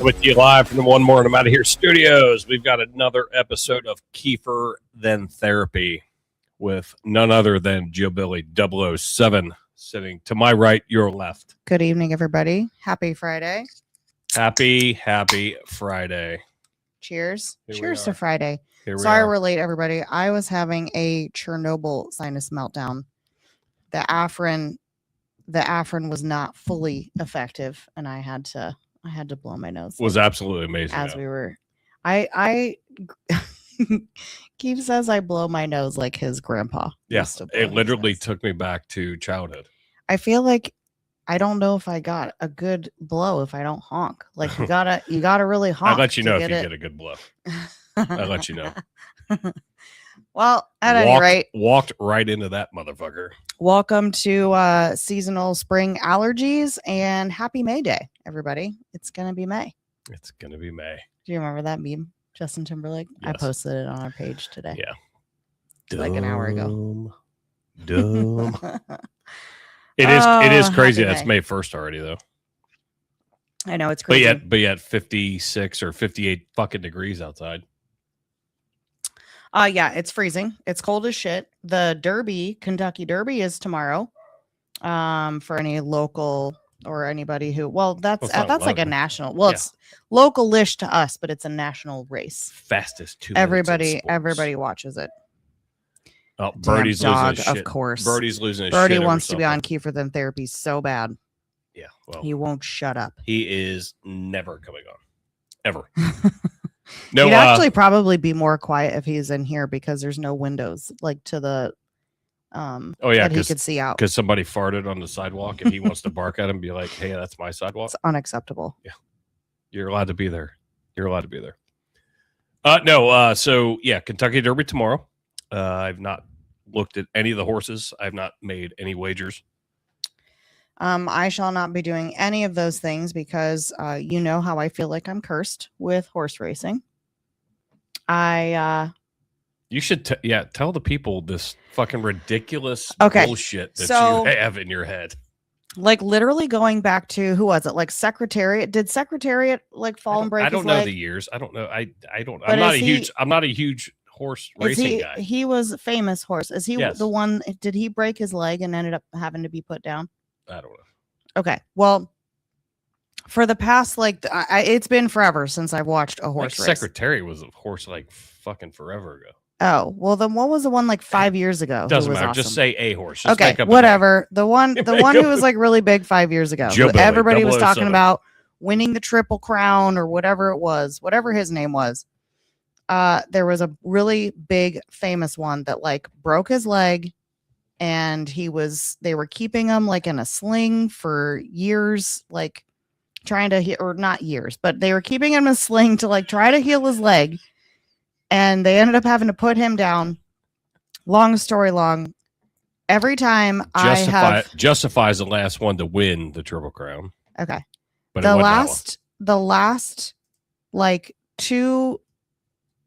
Coming to you live from the One More and I'm Out of Here studios. We've got another episode of Kiefer Then Therapy with none other than Joe Billy 007 sitting to my right, your left. Good evening, everybody. Happy Friday. Happy Friday. Cheers. Here Cheers to Friday. Here we Sorry are. we're late, everybody. I was having a Chernobyl sinus meltdown. The Afrin was not fully effective, and I had to blow my nose. Was absolutely amazing. As we were, I Keith says I blow my nose like his grandpa. Yes, it literally took me back to childhood. I feel like I don't know if I got a good blow if I don't honk. Like you gotta really honk. I'll let you know if you get a good blow. I'll let you know. Well, at any rate, walked right into that motherfucker. Welcome to seasonal spring allergies and happy May Day, everybody. It's gonna be May. It's gonna be May. Do you remember that meme, Justin Timberlake? Yes. I posted it on our page today. Yeah, like an hour ago. Dumb. It is crazy. That's May 1st already, though. I know it's crazy. But yet 56 or 58 fucking degrees outside. Yeah, it's freezing. It's cold as shit. The Derby, Kentucky Derby, is tomorrow. For any local or anybody who, that's like a national. Well, it's local-ish to us, but it's a national race. Fastest 2 minutes. Everybody watches it. Oh, Birdie's dog, losing his shit. Of course. Birdie's losing his Birdie shit. wants to be on Kiefer Then Therapy so bad. Yeah, well, he won't shut up. He is never coming on, ever. No, he'd actually probably be more quiet if he's in here because there's no windows like to the that he could see out. Because somebody farted on the sidewalk and he wants to bark at him, be like, "Hey, that's my sidewalk." It's unacceptable. Yeah, you're allowed to be there. You're allowed to be there. No. So yeah, Kentucky Derby tomorrow. I've not looked at any of the horses. I've not made any wagers. I shall not be doing any of those things because you know how I feel like I'm cursed with horse racing. You should tell the people this fucking ridiculous bullshit that you have in your head. Like literally going back to who was it? Like Secretariat? Did Secretariat like fall and break his leg? I don't know the years. I don't know. I don't. I'm not a huge horse racing guy. He was a famous horse. Is he Yes. the one? Did he break his leg and ended up having to be put down? I don't know. Okay. Well, for the past it's been forever since I've watched a horse race. Secretary was a horse like fucking forever ago. Oh, well then what was the one like 5 years ago? Doesn't matter. Awesome? Just say a horse. Just okay, whatever. The one who was like really big 5 years ago. Everybody was talking about winning the Triple Crown or whatever it was, whatever his name was. There was a really big famous one that like broke his leg. And they were keeping him like in a sling for years, like trying to or not years, but they were keeping him in a sling to like try to heal his leg. And they ended up having to put him down. Long story long. Every time Justifies the last one to win the Triple Crown. Okay. But the last like 2,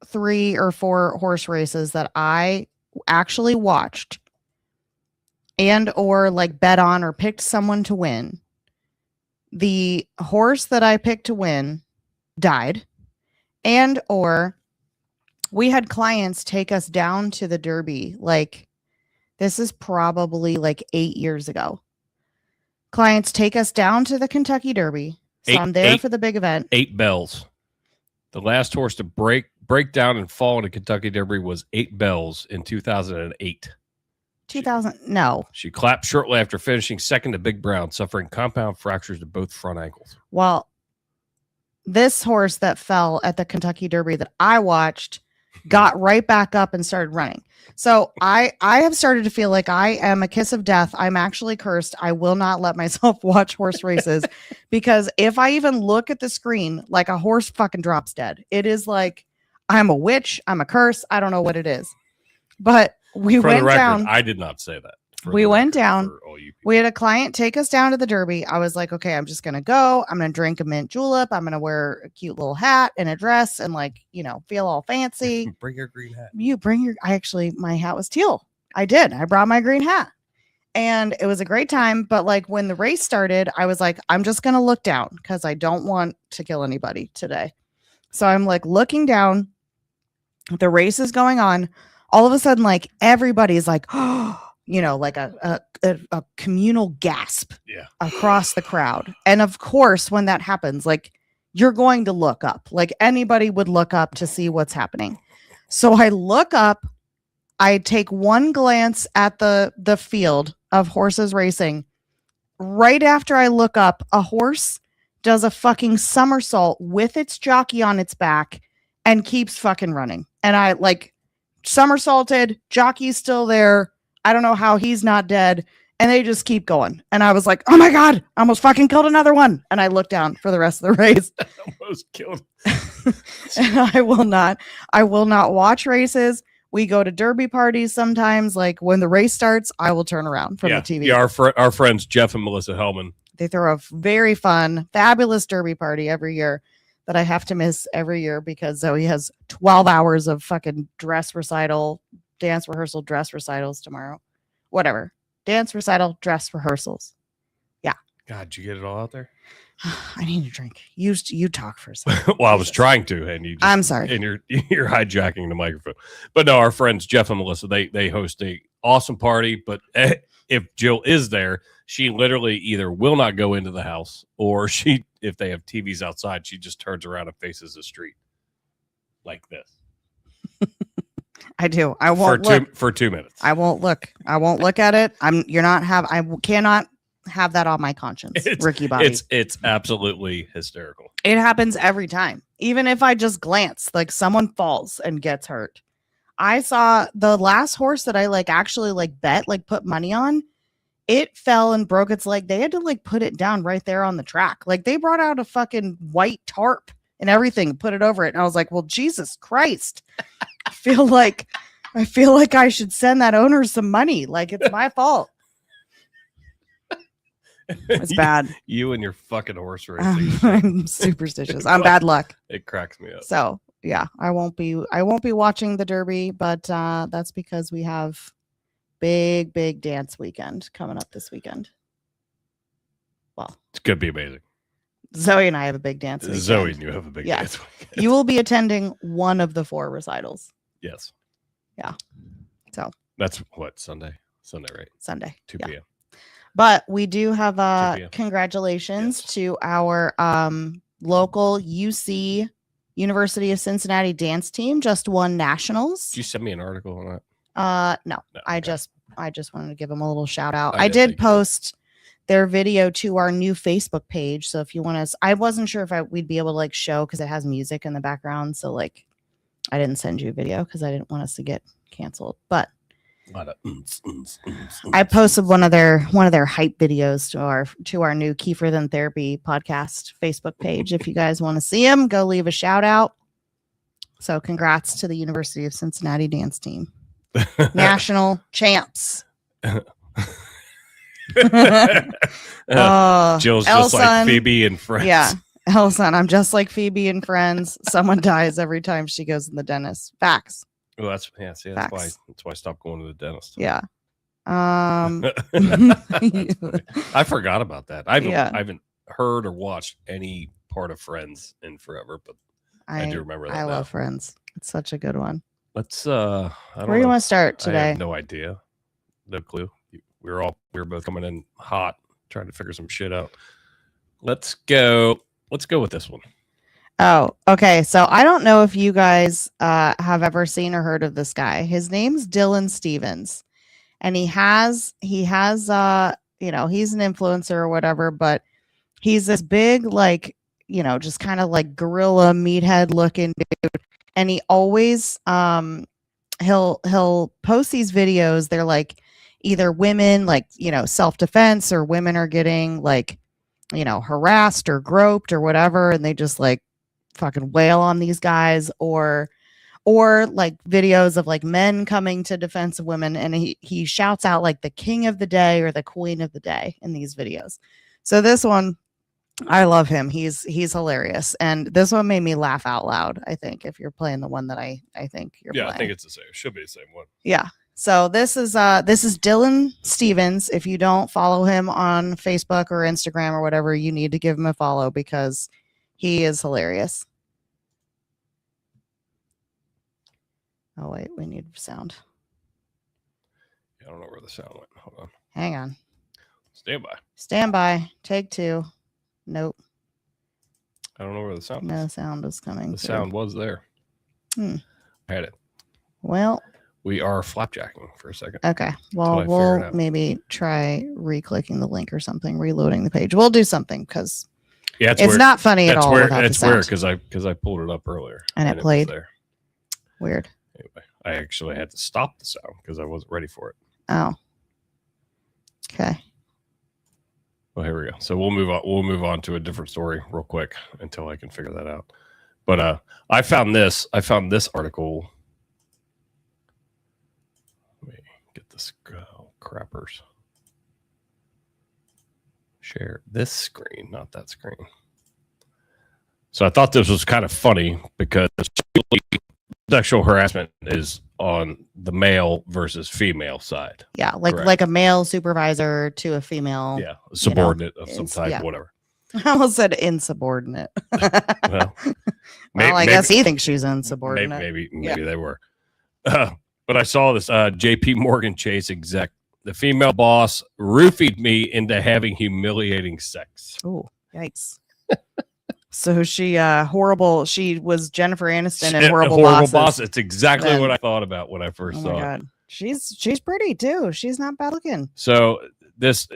3, or 4 horse races that I actually watched and or like bet on or picked someone to win, the horse that I picked to win died, and or we had clients take us down to the Derby. Like this is probably like 8 years ago. Clients take us down to the Kentucky Derby. So I'm there for the big event. 8 bells. The last horse to break down and fall in the Kentucky Derby was 8 bells in 2008. 2000? No. She clapped shortly after finishing second to Big Brown, suffering compound fractures to both front ankles. Well, this horse that fell at the Kentucky Derby that I watched got right back up and started running. So I have started to feel like I am a kiss of death. I'm actually cursed. I will not let myself watch horse races because if I even look at the screen, like a horse fucking drops dead. It is like I'm a witch. I'm a curse. I don't know what it is. But we went down. I did not say that. We went down. We had a client take us down to the Derby. I was like, okay, I'm just going to go. I'm going to drink a mint julep. I'm going to wear a cute little hat and a dress and feel all fancy. Bring your green hat. My hat was teal. I did. I brought my green hat. And it was a great time. But like when the race started, I was like, I'm just going to look down because I don't want to kill anybody today. So I'm like looking down. The race is going on. All of a sudden, like everybody's like, oh, like a communal gasp across the crowd. And of course, when that happens, like you're going to look up. Like anybody would look up to see what's happening. So I look up. I take one glance at the field of horses racing. Right after I look up, a horse does a fucking somersault with its jockey on its back and keeps fucking running. And I like somersaulted, jockey's still there. I don't know how he's not dead. And they just keep going. And I was like, oh my God, I almost fucking killed another one. And I looked down for the rest of the race. Almost killed. And I will not watch races. We go to derby parties sometimes. Like when the race starts, I will turn around from the TV. Yeah, our friends Jeff and Melissa Hellman. They throw a very fun, fabulous derby party every year that I have to miss every year because Zoe has 12 hours of fucking dance rehearsal, dress recitals tomorrow. Whatever. Dance recital, dress rehearsals. Yeah. God, did you get it all out there? I need a drink. You talk for a second. Well, I was trying to, and I'm sorry. And you're hijacking the microphone. But no, our friends Jeff and Melissa, they host a awesome party. But if Jill is there, she literally either will not go into the house, or if they have TVs outside, she just turns around and faces the street like this. I do. I won't look for 2 minutes. I won't look. I won't look at it. I cannot have that on my conscience, Ricky Bobby. It's absolutely hysterical. It happens every time. Even if I just glance, like someone falls and gets hurt. I saw the last horse that I actually bet, put money on. It fell and broke its leg. They had to put it down right there on the track. Like they brought out a fucking white tarp and everything, put it over it. And I was like, well, Jesus Christ. I feel like I should send that owner some money. Like it's my fault. It's bad. You and your fucking horse racing. I'm superstitious. I'm bad luck. It cracks me up. So yeah, I won't be watching the Derby, but that's because we have big dance weekend coming up this weekend. Well, it's gonna be amazing. Zoe and I have a big dance weekend. Zoe and you have a big dance weekend. You will be attending one of the 4 recitals. Yes. Yeah. So that's what, Sunday, right? Sunday, 2 p.m. But we do have congratulations to our local UC University of Cincinnati dance team. Just won nationals. Did you send me an article on that? No. I just wanted to give them a little shout out. I did post their video to our new Facebook page. So if you want to, I wasn't sure if we'd be able to show because it has music in the background. So I didn't send you a video because I didn't want us to get canceled. But I posted one of their hype videos to our new Kiefer Then Therapy podcast Facebook page. If you guys want to see them, go leave a shout out. So congrats to the University of Cincinnati dance team. National champs. Jill's just like Phoebe and Friends. Yeah. Elson, I'm just like Phoebe and Friends. Someone dies every time she goes in the dentist. Facts. Well, that's why I stopped going to the dentist. Yeah. I forgot about that. I haven't heard or watched any part of Friends in forever, but I do remember that. I love Friends. It's such a good one. Let's where do you want to start today? I have no idea. No clue. We were both coming in hot, trying to figure some shit out. Let's go with this one. Oh, okay. So I don't know if you guys have ever seen or heard of this guy. His name's Dylan Stevens, and he's an influencer or whatever, but he's this big, just kind of gorilla meathead looking dude. And he always, he'll post these videos. They're either women, self-defense, or women are getting harassed or groped or whatever. And they just fucking wail on these guys, or videos of men coming to defense of women, and he shouts out the king of the day or the queen of the day in these videos. So this one, I love him. He's hilarious, and this one made me laugh out loud. I think if you're playing the one that I think you're playing. I think it's the same. It should be the same one. Yeah. So this is Dylan Stevens. If you don't follow him on Facebook or Instagram or whatever, you need to give him a follow because he is hilarious. Oh wait, we need sound. I don't know where the sound went. Hold on. Hang on. Stand by. Stand by. Take 2. Nope. I don't know where the sound is. No sound is coming. The sound was there. I had it. Well, we are flapjacking for a second. Okay. Well, we'll maybe try re-clicking the link or something, reloading the page. We'll do something because it's not funny at all. It's weird because I pulled it up earlier and it played. There. Weird. Anyway, I actually had to stop the sound because I wasn't ready for it. Oh. Okay. Well, here we go. So we'll move on. We'll move on to a different story real quick until I can figure that out. But I found this article. Let me get this crappers. Share this screen, not that screen. So I thought this was kind of funny because sexual harassment is on the male versus female side. Yeah, like a male supervisor to a female. Yeah, subordinate of some type, whatever. I almost said insubordinate. Well, I guess he thinks she's insubordinate. Maybe they were. But I saw this JPMorgan Chase exec. The female boss roofied me into having humiliating sex. Oh, yikes. So she horrible. She was Jennifer Aniston in Horrible Bosses. It's exactly what I thought about when I first saw it. She's pretty too. She's not bad looking. So this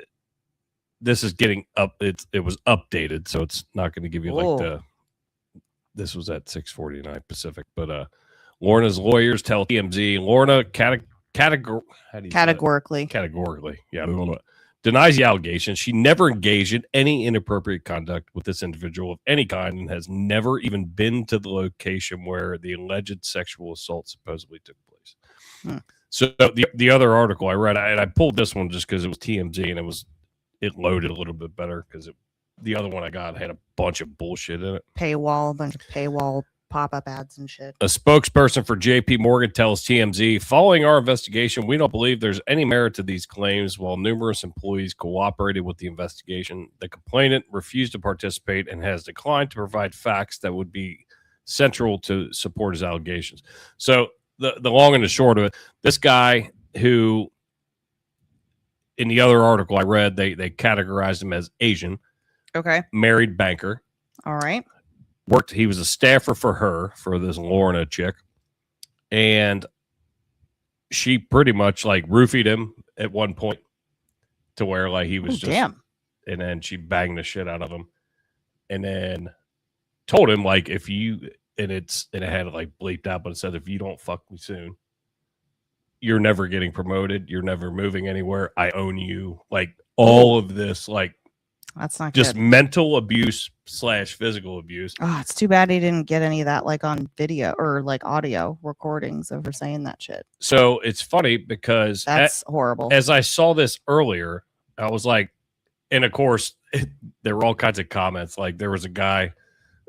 is getting up. It was updated, so it's not going to give you like the. This was at 6:49 Pacific, but Lorna's lawyers tell TMZ Lorna categorically, yeah, denies the allegation. She never engaged in any inappropriate conduct with this individual of any kind and has never even been to the location where the alleged sexual assault supposedly took place. So the other article I read, and I pulled this one just because it was TMZ and it loaded a little bit better because the other one I got had a bunch of bullshit in it. A bunch of paywall pop-up ads and shit. A spokesperson for JPMorgan tells TMZ, following our investigation, we don't believe there's any merit to these claims. While numerous employees cooperated with the investigation, the complainant refused to participate and has declined to provide facts that would be central to support his allegations. So the long and the short of it, this guy who, in the other article I read, they categorized him as Asian. Okay. Married banker. All right. He was a staffer for this Lorna chick, and she pretty much like roofied him at one point to where like he was damn. And then she banged the shit out of him, and then told him like if you and it had like bleeped out, but it said if you don't fuck me soon, you're never getting promoted, you're never moving anywhere. I own you. Like all of this, like. That's not just good. Mental abuse / physical abuse. Oh, it's too bad he didn't get any of that like on video or like audio recordings of her saying that shit. So it's funny because that's horrible. As I saw this earlier, I was like, and of course, there were all kinds of comments. Like there was a guy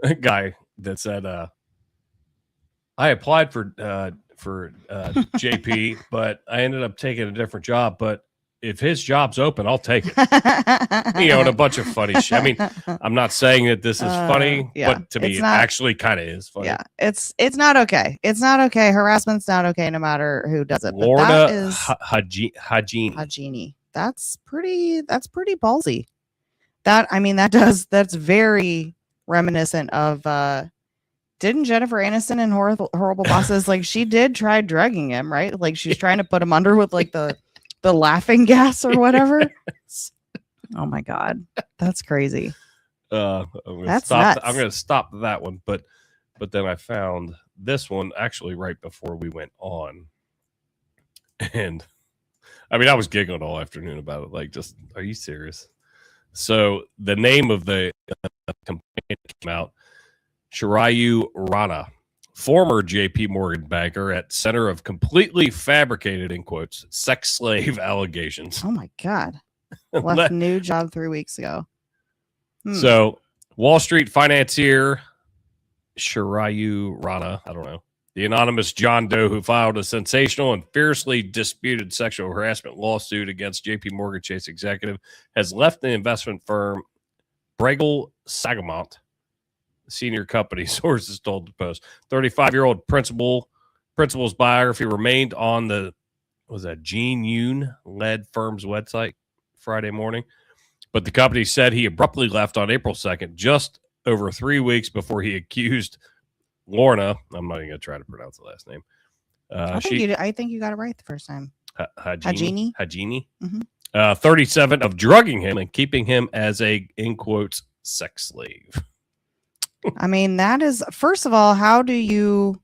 that said, I applied for JP, but I ended up taking a different job. But if his job's open, I'll take it. And a bunch of funny shit. I mean, I'm not saying that this is funny, but to me, it actually kind of is funny. Yeah, it's not okay. It's not okay. Harassment's not okay, no matter who does it. Lorna that is Hajini. That's pretty ballsy. That's very reminiscent of. Didn't Jennifer Aniston in Horrible Bosses like she did try drugging him, right? Like she's trying to put him under with like the laughing gas or whatever. Yes. Oh my god, that's crazy. I'm gonna stop that one, but then I found this one actually right before we went on, and I mean I was giggling all afternoon about it. Like, just are you serious? So the name of the complaint came out. Shirayu Rana, former JPMorgan banker at center of completely fabricated, in quotes, sex slave allegations. Oh my God. Left new job 3 weeks ago. So Wall Street financier Shirayu Rana, I don't know, The anonymous John Doe who filed a sensational and fiercely disputed sexual harassment lawsuit against JPMorgan Chase executive has left the investment firm Bregel Sagamont, senior company sources told the Post. 35-year-old principal's biography remained on the Gene Yoon led firm's website Friday morning, but the company said he abruptly left on April 2nd, just over 3 weeks before he accused Lorna. I'm not even going to try to pronounce the last name. I think you got it right the first time. Hajini, 37, of drugging him and keeping him as a, in quotes, sex slave. I mean, that is, first of all, how does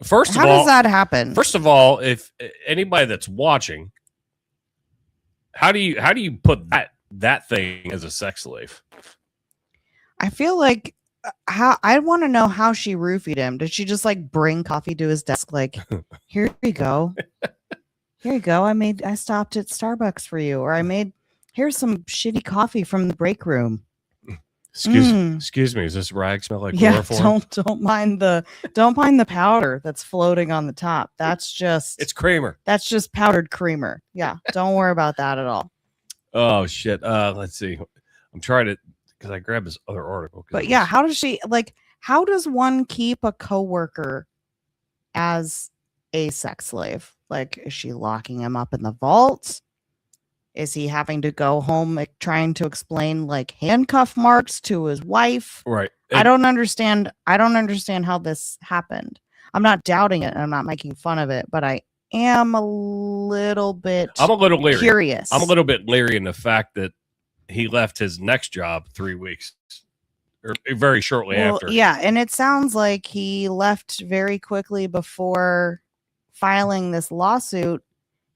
that happen? First of all, if anybody that's watching, how do you put that thing as a sex slave? I feel like I want to know how she roofied him. Did she just like bring coffee to his desk? Like, here you go. Here you go. I stopped at Starbucks for you. Or here's some shitty coffee from the break room. Excuse me. Does this rag smell like chloroform? Don't mind the powder that's floating on the top. It's creamer. That's just powdered creamer. Yeah. Don't worry about that at all. Oh shit. Let's see. I'm trying to, because I grabbed this other article. But yeah, how does one keep a coworker as a sex slave? Like, is she locking him up in the vault? Is he having to go home trying to explain like handcuff marks to his wife? Right. I don't understand how this happened. I'm not doubting it and I'm not making fun of it, but I'm a little leery. Curious. I'm a little bit leery in the fact that he left his next job 3 weeks or very shortly after. Yeah, and it sounds like he left very quickly before filing this lawsuit.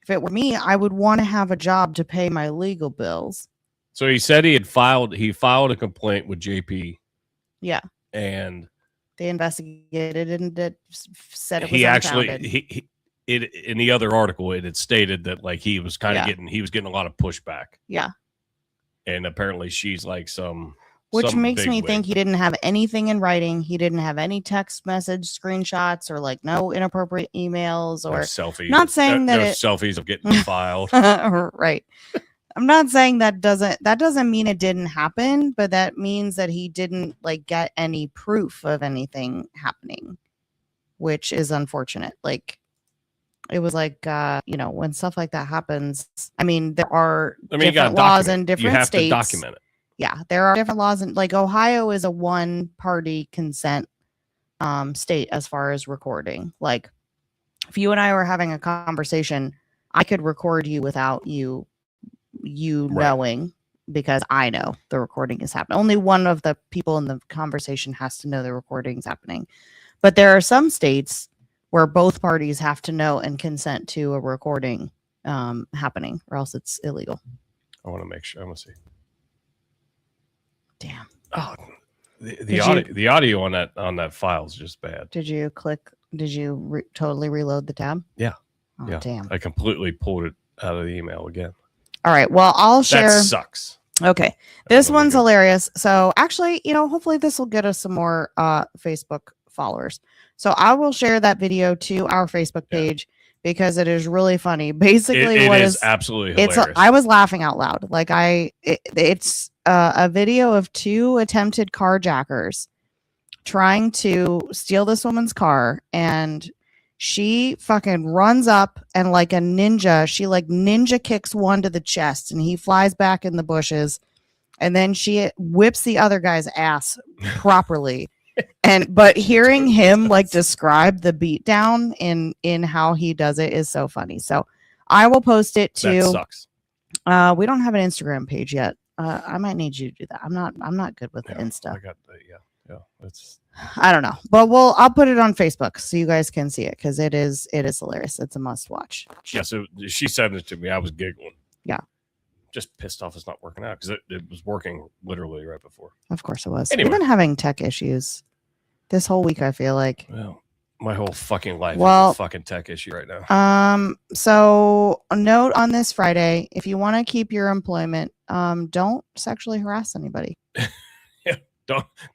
If it were me, I would want to have a job to pay my legal bills. So he said he filed a complaint with JP. Yeah. And they investigated and said it was he unfounded. actually in the other article it had stated that like he was getting a lot of pushback. Yeah. And apparently she's like which makes me think he didn't have anything in writing. He didn't have any text message screenshots or like no inappropriate emails or selfies. Not saying that selfies of getting filed. Right. I'm not saying that doesn't mean it didn't happen, but that means that he didn't like get any proof of anything happening, which is unfortunate. Like it was like, when stuff like that happens, I mean, there are different laws in different states. You have to document it. Yeah, there are different laws. Like Ohio is a one-party consent state as far as recording. Like if you and I were having a conversation, I could record you without you knowing because I know the recording is happening. Only one of the people in the conversation has to know the recording is happening. But there are some states where both parties have to know and consent to a recording happening, or else it's illegal. I want to make sure. I want to see. Damn. Oh, the audio on that file is just bad. Did you totally reload the tab? Yeah. Oh, yeah. Damn. I completely pulled it out of the email again. All right. Well, I'll share. That sucks. Okay. This one's hilarious. So actually, hopefully this will get us some more Facebook followers. So I will share that video to our Facebook page because it is really funny. Basically, it is absolutely hilarious. I was laughing out loud. Like it's a video of two attempted carjackers trying to steal this woman's car, and she fucking runs up and like a ninja, she like ninja kicks one to the chest and he flies back in the bushes, and then she whips the other guy's ass properly. But hearing him like describe the beatdown in how he does it is so funny. So I will post it to. That sucks. We don't have an Instagram page yet. I might need you to do that. I'm not good with the Insta. I got It's. I don't know, but I'll put it on Facebook so you guys can see it because it is hilarious. It's a must watch. Yeah. So she sent it to me. I was giggling. Yeah. Just pissed off it's not working out because it was working literally right before. Of course it was. Anyway. We've been having tech issues this whole week, I feel like. Well, my whole fucking life is a fucking tech issue right now. So a note on this Friday, if you want to keep your employment, don't sexually harass anybody. Yeah.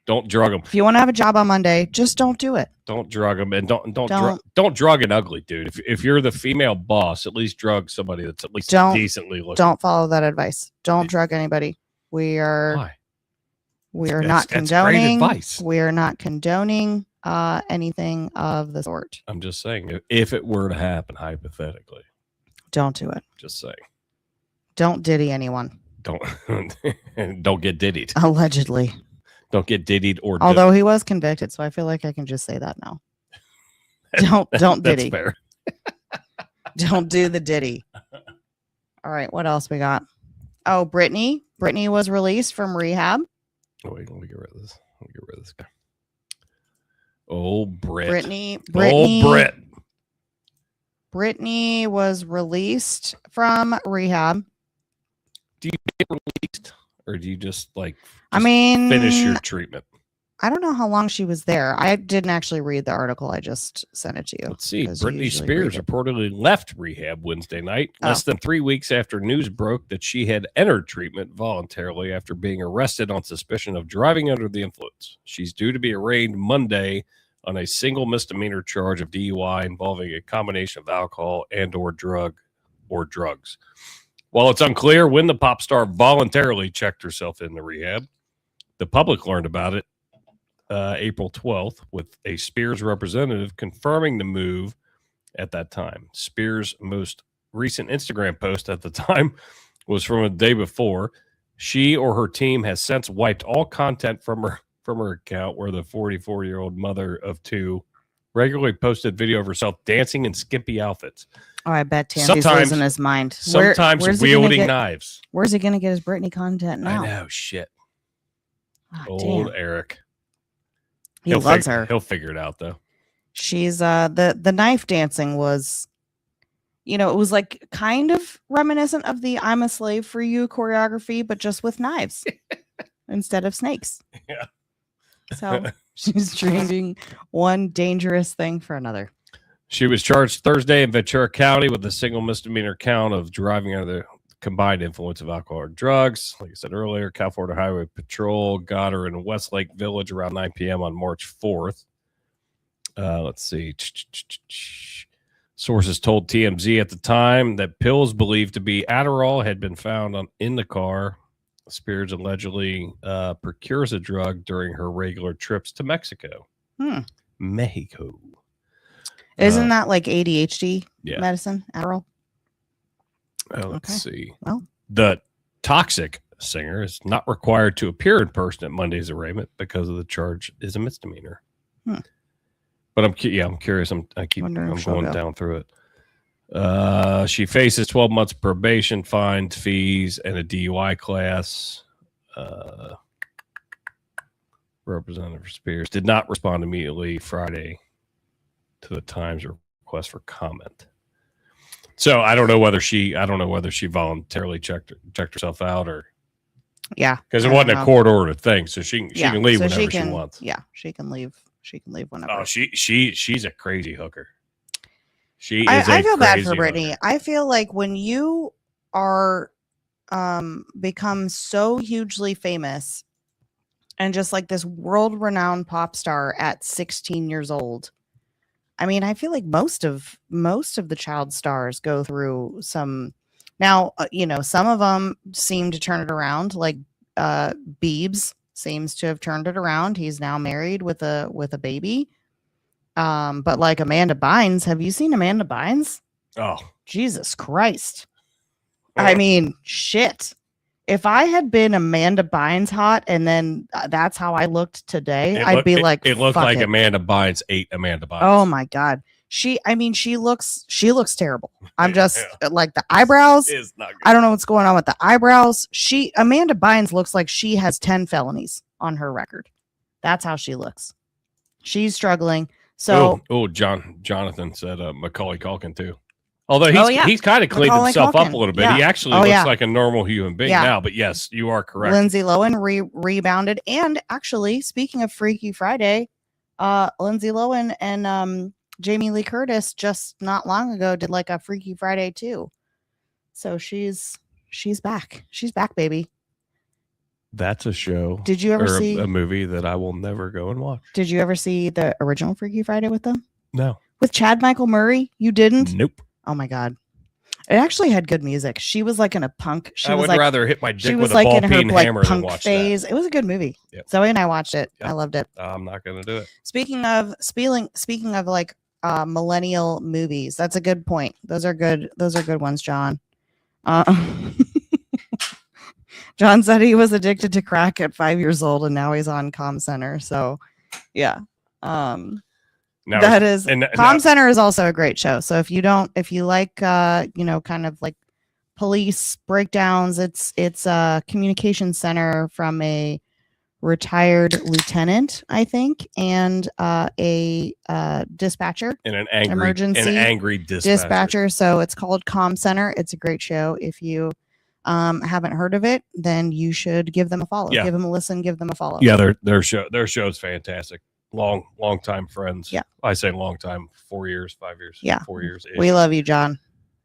Don't drug them. If you want to have a job on Monday, just don't do it. Don't drug them, and don't drug an ugly dude. If you're the female boss, at least drug somebody that's at least decently looking. Don't follow that advice. Don't drug anybody. We are not condoning. Great advice. We are not condoning anything of the sort. I'm just saying, if it were to happen hypothetically, don't do it. Just saying. Don't diddy anyone. Don't get diddied. Allegedly. Don't get diddied or. Although he was convicted, so I feel like I can just say that now. Don't diddy. That's fair. Don't do the diddy. All right, what else we got? Oh, Britney. Britney was released from rehab. Oh, wait, let me get rid of this. Let me get rid of this guy. Oh, Britney. Oh, Brit. Britney was released from rehab. Do you get released, or do you just finish your treatment? I don't know how long she was there. I didn't actually read the article. I just sent it to you. Let's see. Britney Spears reportedly left rehab Wednesday night, less than 3 weeks after news broke that she had entered treatment voluntarily after being arrested on suspicion of driving under the influence. She's due to be arraigned Monday on a single misdemeanor charge of DUI involving a combination of alcohol and/or drugs. While it's unclear when the pop star voluntarily checked herself into rehab, the public learned about it April 12th, with a Spears representative confirming the move at that time. Spears' most recent Instagram post at the time was from a day before. She or her team has since wiped all content from her account, where the 44-year-old mother of two regularly posted video of herself dancing in skimpy outfits. Oh, I bet Tansey's losing his mind. Sometimes wielding knives. Where's he going to get his Britney content now? I know, shit. Old damn. Eric. He loves her. He'll figure it out, though. She's the knife dancing was, it was like kind of reminiscent of the "I'm a Slave for You" choreography, but just with knives instead of snakes. Yeah. So she's trading one dangerous thing for another. She was charged Thursday in Ventura County with a single misdemeanor count of driving under the combined influence of alcohol or drugs. Like I said earlier, California Highway Patrol got her in Westlake Village around 9 p.m. on March 4th. Let's see. Sources told TMZ at the time that pills believed to be Adderall had been found in the car. Spears allegedly procures a drug during her regular trips to Mexico. Mexico. Isn't that like ADHD medicine, Adderall? Let's see. Well, the Toxic singer is not required to appear in person at Monday's arraignment because of the charge is a misdemeanor. But I'm curious. I'm going down through it. She faces 12 months probation, fines, fees, and a DUI class. Representative Spears did not respond immediately Friday to the Times request for comment. So I don't know whether she voluntarily checked herself out or because it wasn't a court ordered thing, so she can leave whenever she wants. Yeah, she can leave. She can leave whenever. Oh, she's a crazy hooker. I feel bad for Britney. I feel like when you are become so hugely famous and just like this world renowned pop star at 16 years old. I mean, I feel like most of the child stars go through some. Now, some of them seem to turn it around. Like Biebs seems to have turned it around. He's now married with a baby. But like Amanda Bynes, have you seen Amanda Bynes? Oh, Jesus Christ! I mean, shit. If I had been Amanda Bynes hot, and then that's how I looked today, I'd be like, it looked like Amanda Bynes ate Amanda Bynes. Oh my God. She looks terrible. I'm just like the eyebrows. Is not good. I don't know what's going on with the eyebrows. Amanda Bynes looks like she has 10 felonies on her record. That's how she looks. She's struggling. So, Jonathan said Macaulay Culkin too. Although he's kind of cleaned himself up a little bit. Yeah. He actually looks like a normal human being now. But yes, you are correct. Lindsay Lohan rebounded. And actually, speaking of Freaky Friday, Lindsay Lohan and Jamie Lee Curtis just not long ago did like a Freaky Friday too. So she's back. She's back, baby. That's a show. Did you ever or see a movie that I will never go and watch? Did you ever see the original Freaky Friday with them? No. With Chad Michael Murray? You didn't? Nope. Oh my God. It actually had good music. She was like in a punk. I would rather hit my dick with a like ball in her peen like hammer than punk watch phase. that. It was a good movie. Yep. Zoe and I watched it. Yep. I loved it. I'm not going to do it. Speaking of like millennial movies, that's a good point. Those are good ones, John. John said he was addicted to crack at 5 years old and now he's on Com Center. So yeah. Com Center is also a great show. So if you like kind of like police breakdowns, it's a communication center from a retired lieutenant, I think, and a dispatcher and an angry dispatcher. So it's called Com Center. It's a great show. If you haven't heard of it, then you should give them a follow. Give them a listen, give them a follow. Yeah, their show's fantastic. Long time friends. Yeah, I say long time, 4 years, 5 years. Yeah, 4 years. We love you, John.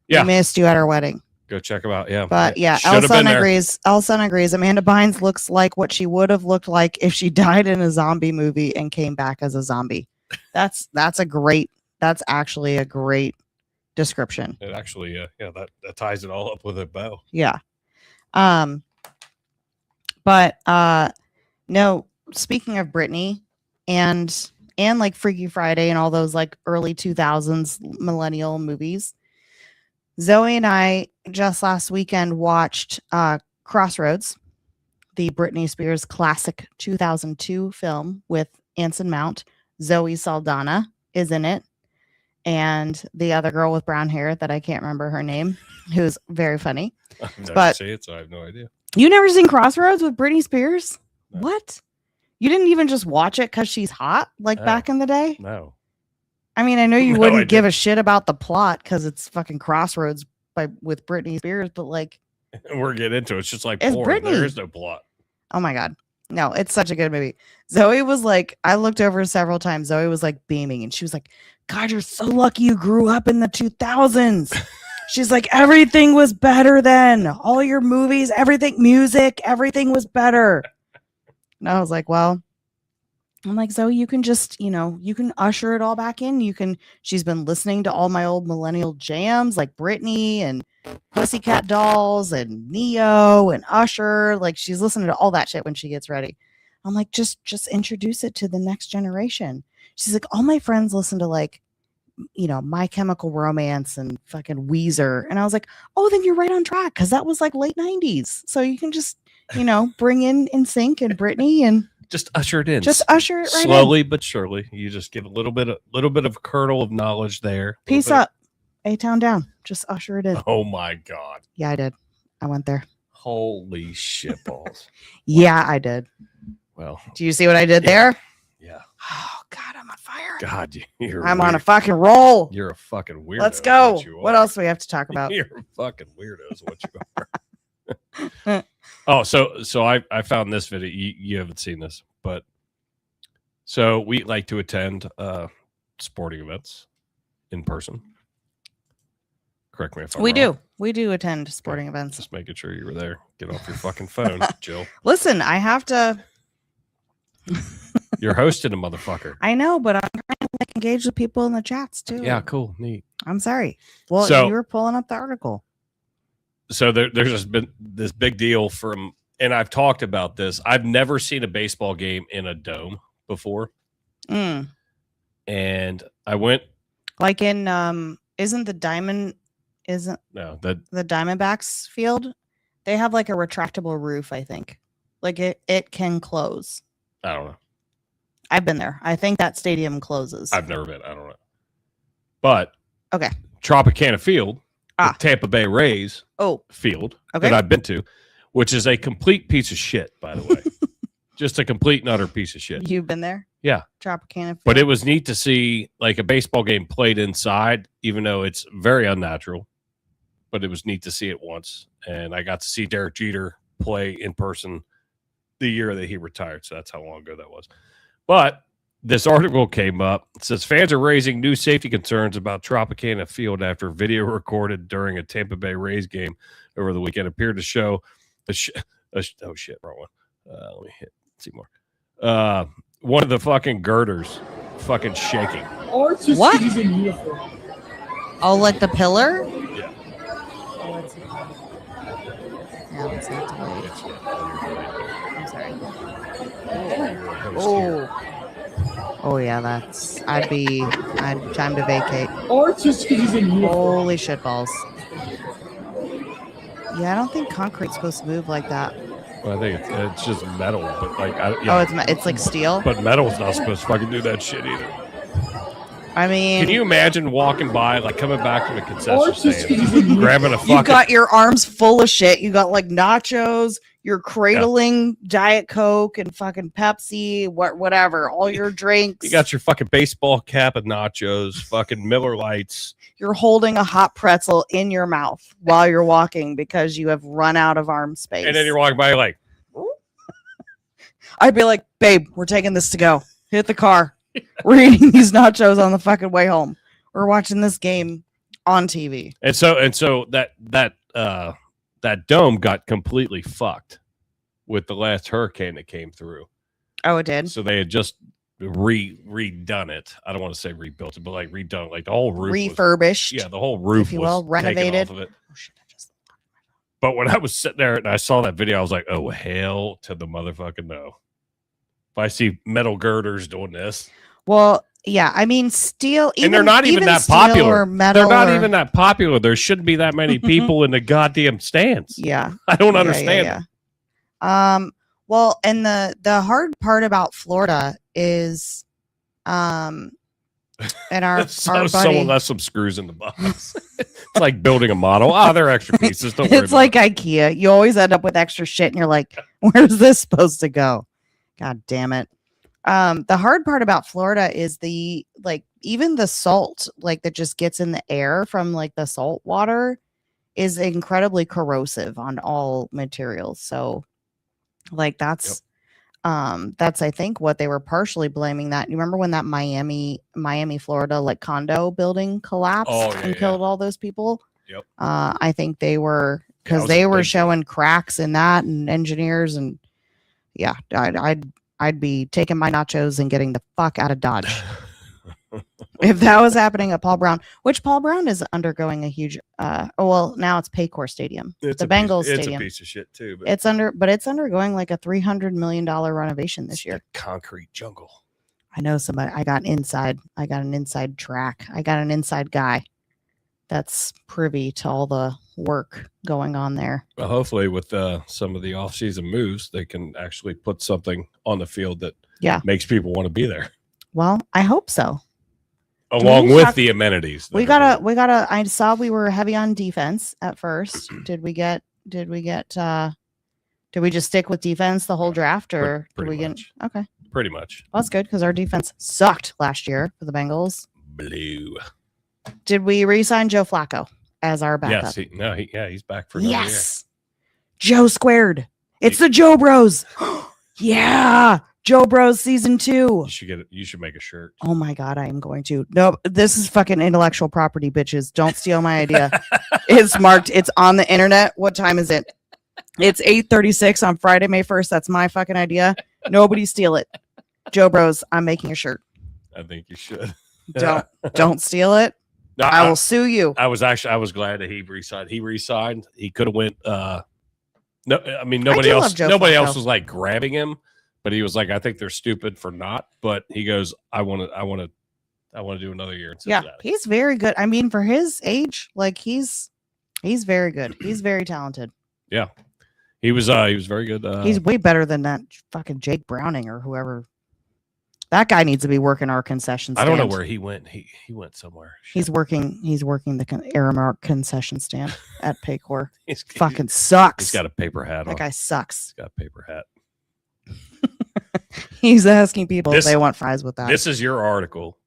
Yeah, we missed you at our wedding. Go check them out. Yeah, but yeah, Elson agrees. Amanda Bynes looks like what she would have looked like if she died in a zombie movie and came back as a zombie. That's actually a great description. It actually, that ties it all up with a bow. Yeah. But no, speaking of Britney and like Freaky Friday and all those like early 2000s millennial movies, Zoe and I just last weekend watched Crossroads, the Britney Spears classic 2002 film with Anson Mount. Zoe Saldana is in it. And the other girl with brown hair that I can't remember her name, who's very funny. I've never seen it, so I have no idea. You never seen Crossroads with Britney Spears? No. What? You didn't even just watch it because she's hot, like back in the day? No. I mean, I know you wouldn't give a shit about the plot because it's fucking Crossroads with Britney Spears, but like... We're getting into it. It's just like it's porn. Britney. There is no plot. Oh my God. No, it's such a good movie. Zoe was like, I looked over several times. Zoe was like beaming and she was like, God, you're so lucky you grew up in the 2000s. She's like, everything was better then. All your movies, everything, music, everything was better. And I was like, well, I'm like, Zoe, you can just, you can usher it all back in. She's been listening to all my old millennial jams like Britney and Pussycat Dolls and Neo and Usher. Like she's listening to all that shit when she gets ready. I'm like, just introduce it to the next generation. She's like, all my friends listen to like, My Chemical Romance and fucking Weezer. And I was like, oh, then you're right on track. Cause that was like late 90s. So you can just, bring in NSYNC and Britney and just usher it in. Just usher it right slowly in. But surely. You just give a little bit of kernel of knowledge there. Peace up. A-Town down. Just usher it in. Oh my God. Yeah, I did. I went there. Holy shit balls. Yeah, I did. Well, do you see what I did there? Yeah. Oh God, I'm on fire. God, I'm on a fucking roll. You're a fucking weirdo. Let's go. What else do we have to talk about? You're a fucking weirdo is what you are. Oh, so I found this video. You haven't seen this, but so we like to attend sporting events in person. Correct me if I'm wrong. We do attend sporting events. Just making sure you were there. Get off your fucking phone, Jill. Listen, I have to. You're hosting a motherfucker. I know, but I'm trying to like engage with people in the chats too. Yeah, cool, neat. I'm sorry. Well, you were pulling up the article. So there's just been this big deal and I've talked about this. I've never seen a baseball game in a dome before. And I went like in isn't the Diamondbacks field? They have like a retractable roof, I think. Like it can close. I don't know. I've been there. I think that stadium closes. I've never been. I don't know. But okay. Tropicana Field, the Tampa Bay Rays field that I've been to, which is a complete piece of shit, by the way. Just a complete and utter piece of shit. You've been there? Yeah. Tropicana Field. But it was neat to see like a baseball game played inside, even though it's very unnatural. But it was neat to see it once. And I got to see Derek Jeter play in person the year that he retired. So that's how long ago that was. But this article came up. It says fans are raising new safety concerns about Tropicana Field after video recorded during a Tampa Bay Rays game over the weekend appeared to show wrong one. Let me see more. One of the fucking girders fucking shaking. Or it's just What? he's in uniform. Oh, like the pillar? Yeah. Oh, it's yeah, let's not delete. I'm sorry. Oh yeah, that's. I'd time to vacate. Or it's just because he's in uniform. Holy shit balls. Yeah, I don't think concrete's supposed to move like that. Well, I think it's just metal, but like, It's like steel. But metal's not supposed to fucking do that shit either. I mean, can you imagine walking by, like coming back from a concession stand, grabbing a fucking? You got your arms full of shit. You got like nachos. You're cradling Diet Coke and fucking Pepsi, whatever, all your drinks. You got your fucking baseball cap and nachos, fucking Miller Lights. You're holding a hot pretzel in your mouth while you're walking because you have run out of arm space. And then you're walking by like, I'd be like, babe, we're taking this to go. Hit the car. We're eating these nachos on the fucking way home. We're watching this game on TV. And so that dome got completely fucked with the last hurricane that came through. Oh, it did? So they had just redone it. I don't want to say rebuilt it, but like redone it. Like the whole roof refurbished. The whole roof if you will, was renovated. taken off of it. Oh, shit, but when I was sitting there and I saw that video, I was like, oh, hell to the motherfucking no. If I see metal girders doing this. Well, yeah, I mean, steel. And they're not even that popular. Metal they're not even that popular. There shouldn't be that many people in the goddamn stands. Yeah. I don't understand it. Well, and the hard part about Florida is and our someone buddy, left some screws in the box. It's like building a model. They're extra pieces. Don't worry. It's like IKEA. You always end up with extra shit and you're like, where's this supposed to go? God damn it. The hard part about Florida is even the salt, like that just gets in the air from like the salt water is incredibly corrosive on all materials. So like that's I think what they were partially blaming that. You remember when that Miami, Florida, like condo building collapsed and killed all those people? Yep. I think they were, because they were showing cracks in that and engineers and yeah, I'd be taking my nachos and getting the fuck out of Dodge. If that was happening at Paul Brown, which Paul Brown is undergoing a huge now it's Paycor Stadium. It's the Bengals Stadium. It's a piece of shit too. But it's undergoing like a $300 million renovation this year. Concrete jungle. I know somebody. I got an inside track. I got an inside guy that's privy to all the work going on there. Well, hopefully with some of the off-season moves, they can actually put something on the field that makes people want to be there. Well, I hope so. Along with the amenities. We gotta, I saw we were heavy on defense at first. Did we just stick with defense the whole draft or did we get, okay. Pretty much. Well, that's good because our defense sucked last year for the Bengals. Blue. Did we re-sign Joe Flacco as our backup? Yes, he's back for another year. Joe squared. It's the Joe Bros. Yeah. Joe Bros season 2. You should make a shirt. Oh my God, I am going to. No, this is fucking intellectual property, bitches. Don't steal my idea. It's marked. It's on the internet. What time is it? It's 8:36 on Friday, May 1st. That's my fucking idea. Nobody steal it. Joe Bros, I'm making a shirt. I think you should. Don't steal it. No, I will sue you. I was glad that he re-signed. He re-signed. He could have went. No, I mean nobody else was like grabbing him, but he was like, I think they're stupid for not. But he goes, I want to do another year. Yeah, he's very good. I mean, for his age, like he's very good. He's very talented. Yeah, he was very good. He's way better than that fucking Jake Browning or whoever. That guy needs to be working our concession stand. I don't know where he went. He went somewhere. He's working the Aramark concession stand at Paycor. He fucking sucks. He's got a paper hat on. That guy sucks. He's got a paper hat. He's asking people if they want fries with that. This is your article.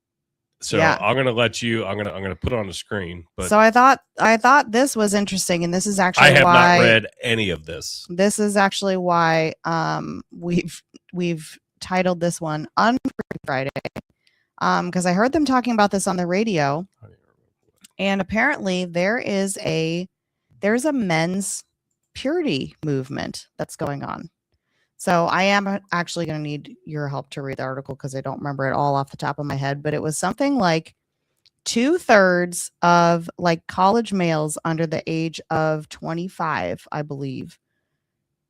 So yeah. I'm gonna put it on the screen. But so I thought this was interesting, and this is actually I have not read any of this. This is actually why we've titled this one Unfreaky Friday, because I heard them talking about this on the radio, and apparently there's a men's purity movement that's going on. So I am actually going to need your help to read the article because I don't remember it all off the top of my head, but it was something like 2/3 of like college males under the age of 25, I believe,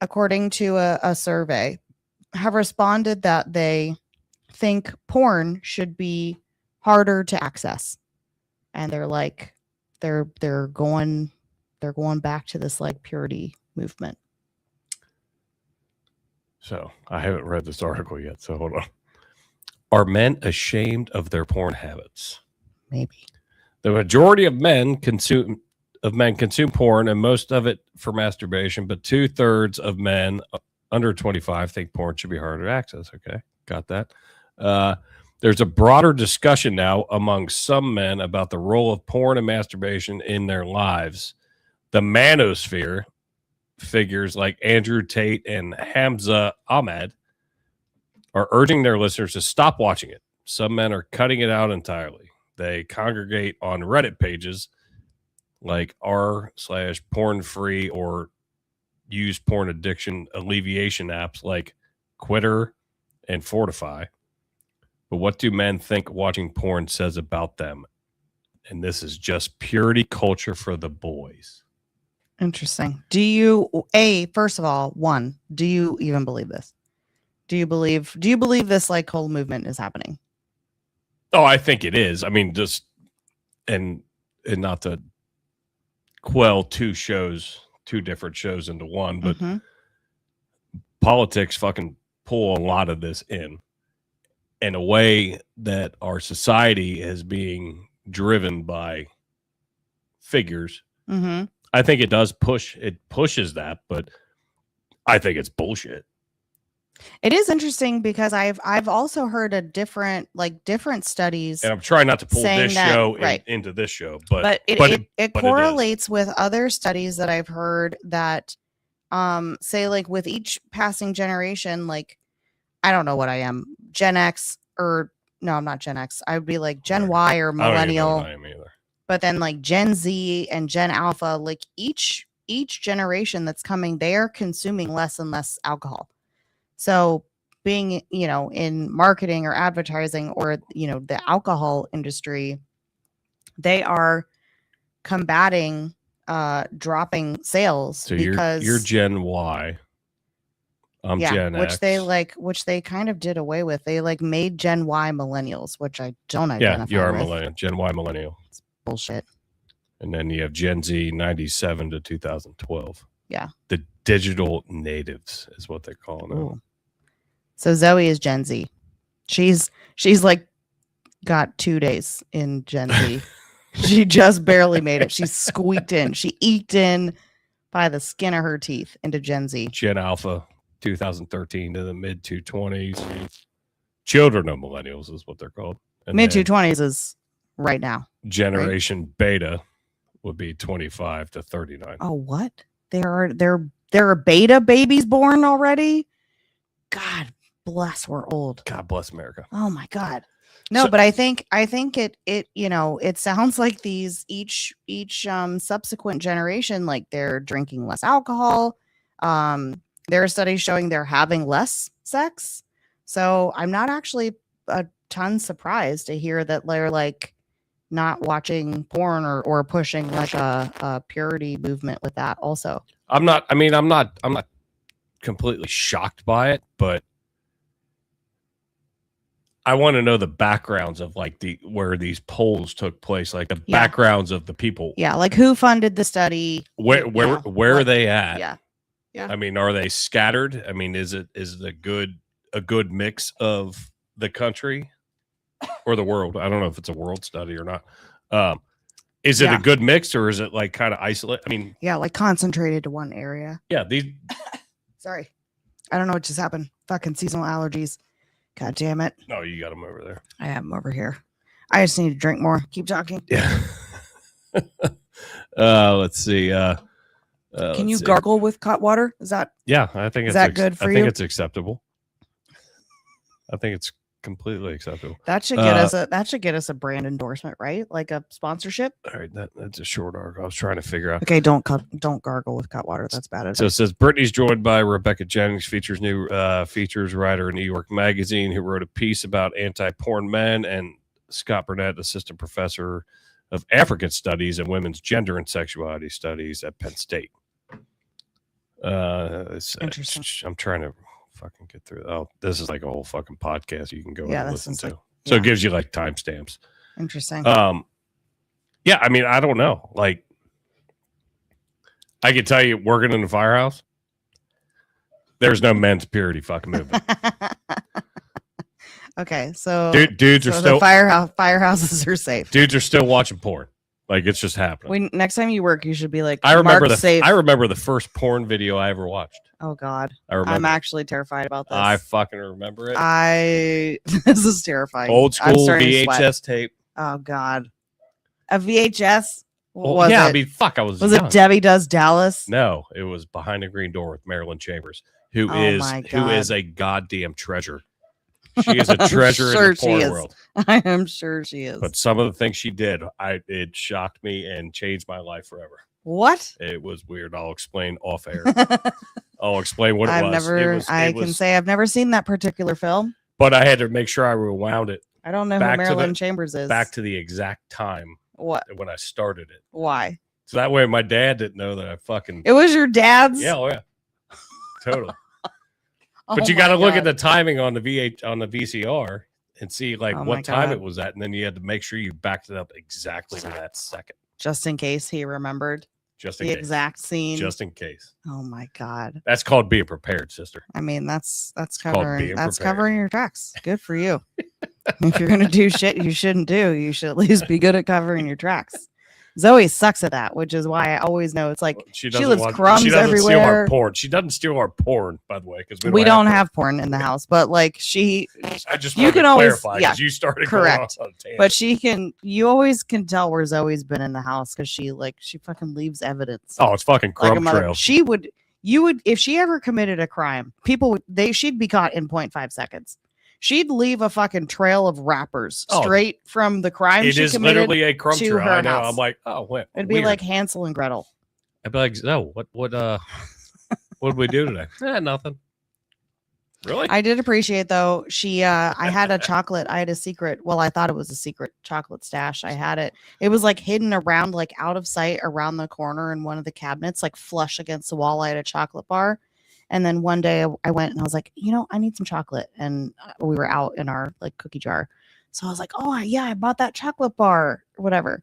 according to a survey, have responded that they think porn should be harder to access. And they're like, they're going back to this like purity movement. So I haven't read this article yet. So hold on. Are men ashamed of their porn habits? Maybe. The majority of men consume porn, and most of it for masturbation. But 2/3 of men under 25 think porn should be harder to access. Okay, got that. There's a broader discussion now among some men about the role of porn and masturbation in their lives. The manosphere figures like Andrew Tate and Hamza Ahmed are urging their listeners to stop watching it. Some men are cutting it out entirely. They congregate on Reddit pages like r/porn free or use porn addiction alleviation apps like Quitter and Fortify. But what do men think watching porn says about them? And this is just purity culture for the boys. Interesting. Do you first of all, do you even believe this? Do you believe this like whole movement is happening? Oh, I think it is. I mean, just and not to quell two different shows into one, but politics fucking pull a lot of this in a way that our society is being driven by figures. I think it does pushes that, but I think it's bullshit. It is interesting because I've also heard different studies, and I'm trying not to pull this show into this show, but it correlates with other studies that I've heard that say like with each passing generation, like I don't know what I am, Gen X, or no, I'm not Gen X. I would be like Gen Y or millennial. I don't even know what I am either. But then like Gen Z and Gen Alpha, like each generation that's coming, they are consuming less and less alcohol. So being, in marketing or advertising or, the alcohol industry, they are combating dropping sales. So because you're Gen Y. I'm Gen X. Which they kind of did away with. They like made Gen Y millennials, which I don't identify with. Yeah, you are millennial. Gen Y millennial. It's bullshit. And then you have Gen Z 97 to 2012. Yeah. The digital natives is what they call them. Ooh. So Zoe is Gen Z. She's like got 2 days in Gen Z. She just barely made it. She squeaked in. She eked in by the skin of her teeth into Gen Z. Gen Alpha 2013 to the mid 220s. Children of millennials is what they're called. Mid 220s is right now. Generation Beta would be 25 to 39. Oh, what? There are beta babies born already? God bless, we're old. God bless America. Oh my God. No, but I think it it sounds like these each subsequent generation, like they're drinking less alcohol. There are studies showing they're having less sex. So I'm not actually a ton surprised to hear that they're like not watching porn or pushing like a purity movement with that also. I'm not completely shocked by it, but I want to know the backgrounds of like where these polls took place, like the backgrounds of the people. Yeah, like who funded the study? Where are they at? Yeah. I mean, are they scattered? I mean, is it a good mix of the country or the world? I don't know if it's a world study or not. Is it a good mix or is it like kind of isolate? I mean, like concentrated to one area. Yeah, these. Sorry, I don't know what just happened. Fucking seasonal allergies. God damn it. No, you got them over there. I have them over here. I just need to drink more. Keep talking. Yeah. Let's see. Can you gargle with hot water? Is that? Yeah, I think is that good for you? I think it's acceptable. I think it's completely acceptable. That should get us a brand endorsement, right? Like a sponsorship. All right, that's a short arc. I was trying to figure out. Okay, don't gargle with cut water. That's bad advice. So it says Brittany's joined by Rebecca Jennings, features writer in New York Magazine, who wrote a piece about anti-porn men, and Scott Burnett, assistant professor of African Studies and Women's Gender and Sexuality Studies at Penn State. Interesting. I'm trying to fucking get through. Oh, this is like a whole fucking podcast you can go and listen to. Like, so it gives you like timestamps. Interesting. Yeah, I mean, I don't know. Like, I can tell you, working in the firehouse, there's no men's purity fucking movement. Okay, so dudes are still firehouses are safe. Dudes are still watching porn. Like, it's just happening. Next time you work, you should be like, I remember safe. I remember the first porn video I ever watched. Oh God, I'm actually terrified about this. I fucking remember it. This is terrifying. Old school VHS tape. Oh God, a VHS. Well, yeah, I mean, fuck. Was it Debbie Does Dallas? No, it was Behind the Green Door with Marilyn Chambers, who is a goddamn treasure. She is a treasure in the porn world. I am sure she is. But some of the things she did, it shocked me and changed my life forever. What? It was weird. I'll explain off air. I'll explain what it was. I can say I've never seen that particular film. But I had to make sure I rewound it. I don't know who Marilyn Chambers is. Back to the exact time. What? When I started it. Why? So that way my dad didn't know that I fucking... It was your dad's? Yeah, oh yeah. Totally. But you got to look at the timing on the VCR and see like what time it was at, and then you had to make sure you backed it up exactly to that second, just in case he remembered the exact scene. Just in case. Oh my God, that's called being prepared, sister. I mean, that's covering your tracks. Good for you. If you're gonna do shit you shouldn't do, you should at least be good at covering your tracks. Zoe sucks at that, which is why I always know it's like she leaves crumbs everywhere. Steal our porn. She doesn't steal our porn, by the way, because we don't have porn in the house. But like I just you can always clarify, you started correct, but she can. You always can tell where Zoe's been in the house because she fucking leaves evidence. Oh, it's fucking crumb trail. You would if she ever committed a crime, she'd be caught in 0.5 seconds. She'd leave a fucking trail of wrappers straight from the crime she committed. It is literally a crumb trail. I know. I'm like, oh, what? It'd be like Hansel and Gretel. I'd be like, no, what did we do today? Nothing. Really? I did appreciate though. I had a chocolate. I had a secret. Well, I thought it was a secret chocolate stash. I had it. It was like hidden around, like out of sight, around the corner in one of the cabinets, like flush against the wall. I had a chocolate bar. And then one day I went and I was like, I need some chocolate. And we were out in our like cookie jar. So I was like, oh yeah, I bought that chocolate bar or whatever.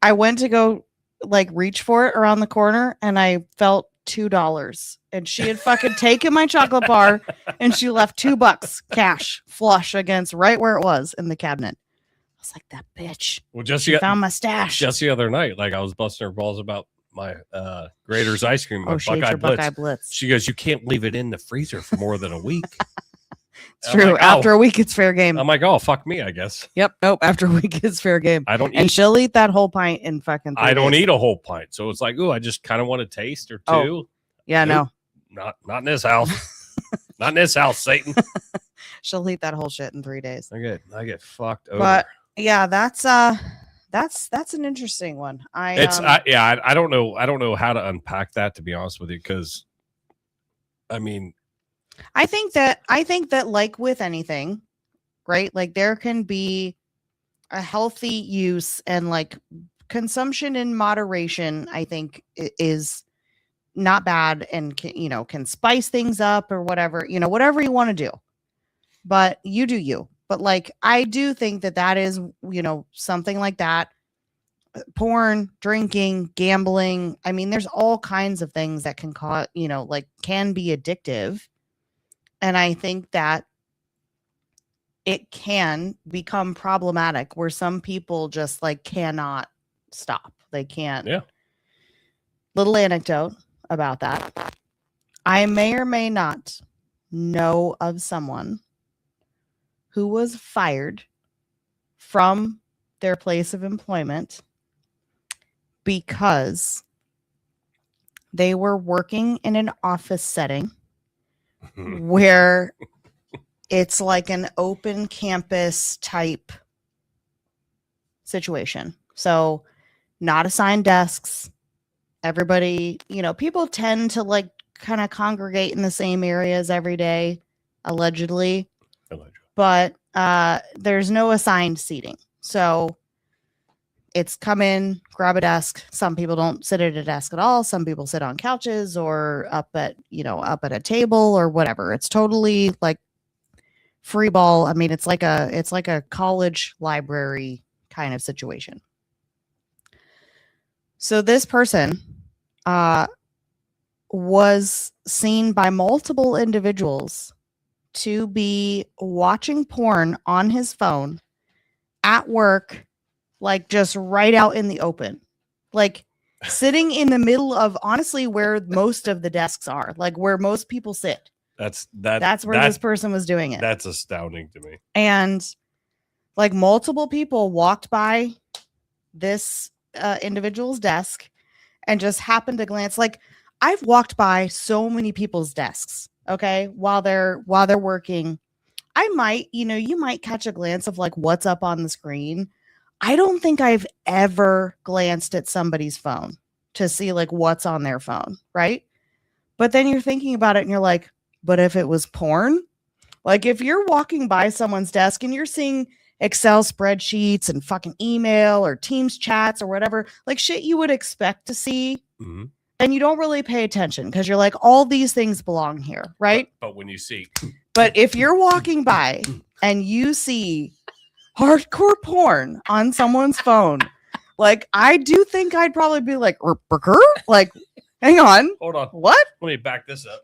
I went to go like reach for it around the corner and I felt $2. And she had fucking taken my chocolate bar and she left $2 cash flush against right where it was in the cabinet. I was like, that bitch. Well, she found my stash. Just the other night, like I was busting her balls about my Grater's ice cream, my Buckeye Blitz. She goes, you can't leave it in the freezer for more than a week. It's true. Like, after a week, it's fair game. I'm like, oh, fuck me, I guess. Yep. Nope. After a week, it's fair game. And she'll eat that whole pint in fucking 3 I don't days. eat a whole pint. So it's like, ooh, I just kind of want a taste or two. Oh, yeah, nope. No. Not in this house. Not in this house, Satan. She'll eat that whole shit in 3 days. I get fucked over. But yeah, that's an interesting one. I don't know how to unpack that, to be honest with you, because I mean, I think that like with anything, right? Like there can be a healthy use and like consumption in moderation, I think is not bad and can spice things up or whatever, whatever you want to do. But you do you. But like I do think that is, something like that. Porn, drinking, gambling. I mean, there's all kinds of things that can cause, can be addictive. And I think that it can become problematic where some people just like cannot stop. They can't. Yeah. Little anecdote about that. I may or may not know of someone who was fired from their place of employment because they were working in an office setting where it's like an open campus type situation. So not assigned desks. Everybody, people tend to like kind of congregate in the same areas every day, allegedly. But there's no assigned seating. So it's come in, grab a desk. Some people don't sit at a desk at all. Some people sit on couches or up at a table or whatever. It's totally like free ball. I mean, it's like a college library kind of situation. So this person was seen by multiple individuals to be watching porn on his phone at work, like just right out in the open, like sitting in the middle of honestly where most of the desks are, like where most people sit. That's where this person was doing it. That's astounding to me. And like multiple people walked by this individual's desk and just happened to glance. Like I've walked by so many people's desks, okay, while they're working. I might, you might catch a glance of like what's up on the screen. I don't think I've ever glanced at somebody's phone to see like what's on their phone, right? But then you're thinking about it and you're like, but if it was porn, like if you're walking by someone's desk and you're seeing Excel spreadsheets and fucking email or Teams chats or whatever, like shit you would expect to see, and you don't really pay attention because you're like, all these things belong here, right? But when you see, but if you're walking by and you see hardcore porn on someone's phone, like I do think I'd probably be like, like, hang on, hold on, what? Let me back this up.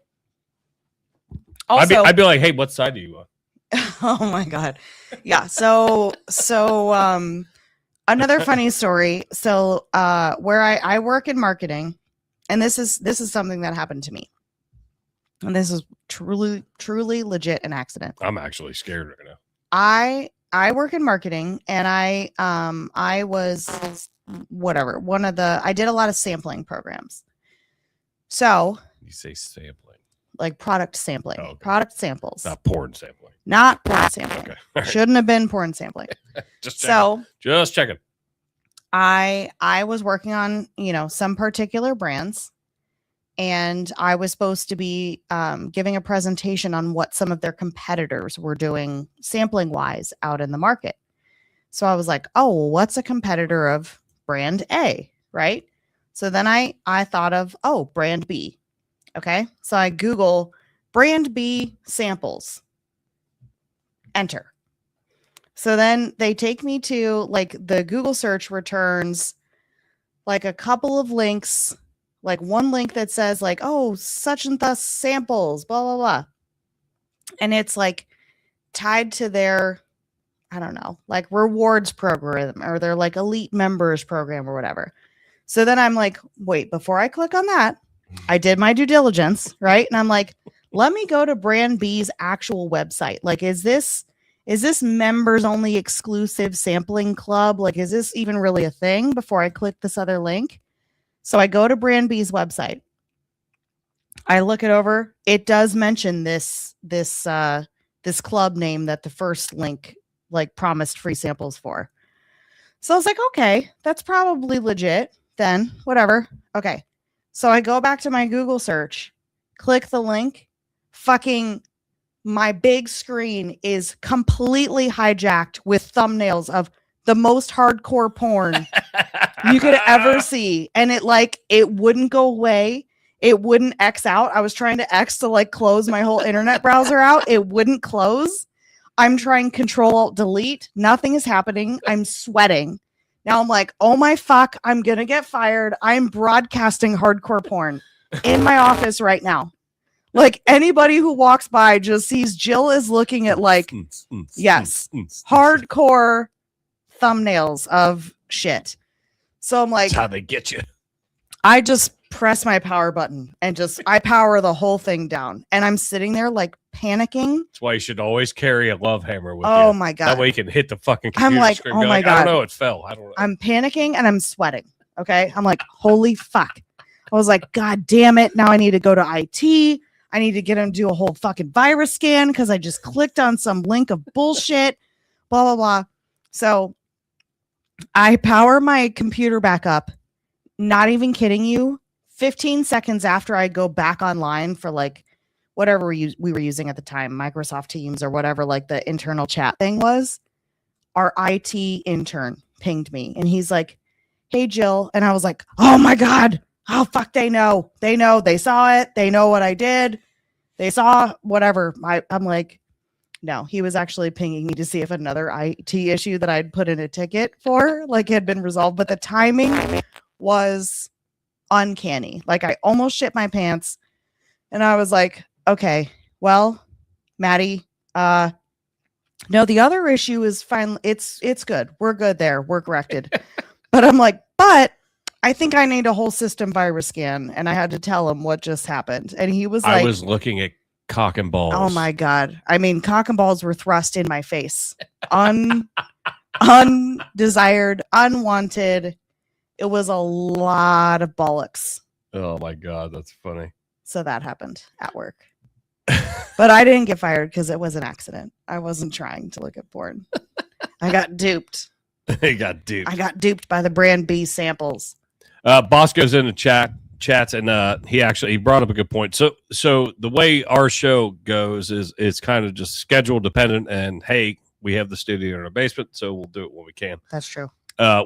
Also, I'd be like, hey, what side are you on? Oh my God. Yeah. So another funny story. So where I work in marketing, and this is something that happened to me. And this is truly legit an accident. I'm actually scared right now. I work in marketing, and I was whatever. I did a lot of sampling programs. So you say sampling. Like product sampling, okay. Product samples. Not porn sampling. Not porn sampling. Okay. Right. Shouldn't have been porn sampling. Just checking. I was working on, some particular brands, and I was supposed to be giving a presentation on what some of their competitors were doing sampling wise out in the market. So I was like, oh, what's a competitor of brand A, right? So then I thought of, brand B. Okay, so I Google brand B samples, enter. So then they take me to like the Google search returns like a couple of links, like one link that says like, oh, such and thus samples, blah, blah, blah. And it's like tied to their, I don't know, like rewards program or their like elite members program or whatever. So then I'm like, wait, before I click on that, I did my due diligence, right? And I'm like, let me go to Brand B's actual website. Like, is this members only exclusive sampling club? Like, is this even really a thing before I click this other link? So I go to Brand B's website. I look it over. It does mention this club name that the first link like promised free samples for. So I was like, okay, that's probably legit then, whatever. Okay. So I go back to my Google search, click the link, fucking my big screen is completely hijacked with thumbnails of the most hardcore porn you could ever see. And it wouldn't go away. It wouldn't X out. I was trying to X to like close my whole internet browser out. It wouldn't close. I'm trying Control-Alt-Delete. Nothing is happening. I'm sweating. Now I'm like, oh my fuck, I'm going to get fired. I'm broadcasting hardcore porn in my office right now. Like anybody who walks by just sees Jill is looking at like, yes, hardcore thumbnails of shit. So I'm like, that's how they get you. I just press my power button and I power the whole thing down. And I'm sitting there like panicking. That's why you should always carry a love hammer with you. Oh my God. That way you can hit the fucking computer I'm like, screen. oh my God. I don't know, it fell. I don't know. I'm panicking and I'm sweating. Okay. I'm like, holy fuck. I was like, God damn it. Now I need to go to IT. I need to get him to do a whole fucking virus scan because I just clicked on some link of bullshit, blah, blah, blah. So I power my computer back up. Not even kidding you. 15 seconds after I go back online for like whatever we were using at the time, Microsoft Teams or whatever, like the internal chat thing was, our IT intern pinged me and he's like, hey, Jill. And I was like, oh my God. Oh, fuck. They know. They saw it. They know what I did. They saw whatever. I'm like, no, he was actually pinging me to see if another IT issue that I'd put in a ticket for like had been resolved. But the timing was uncanny. Like I almost shit my pants. And I was like, okay, well, Maddie, no, the other issue is fine. It's good. We're good there. We're corrected. But I'm like, but I think I need a whole system virus scan. And I had to tell him what just happened. And he was like, I was looking at cock and balls. oh my God. I mean, cock and balls were thrust in my face. Undesired, unwanted. It was a lot of bollocks. Oh my God, that's funny. So that happened at work. But I didn't get fired because it was an accident. I wasn't trying to look at porn. I got duped. He got duped. I got duped by the brand B samples. Bosco's in the chats, and he brought up a good point. So the way our show goes is it's kind of just schedule dependent. And hey, we have the studio in our basement, so we'll do it when we can. That's true.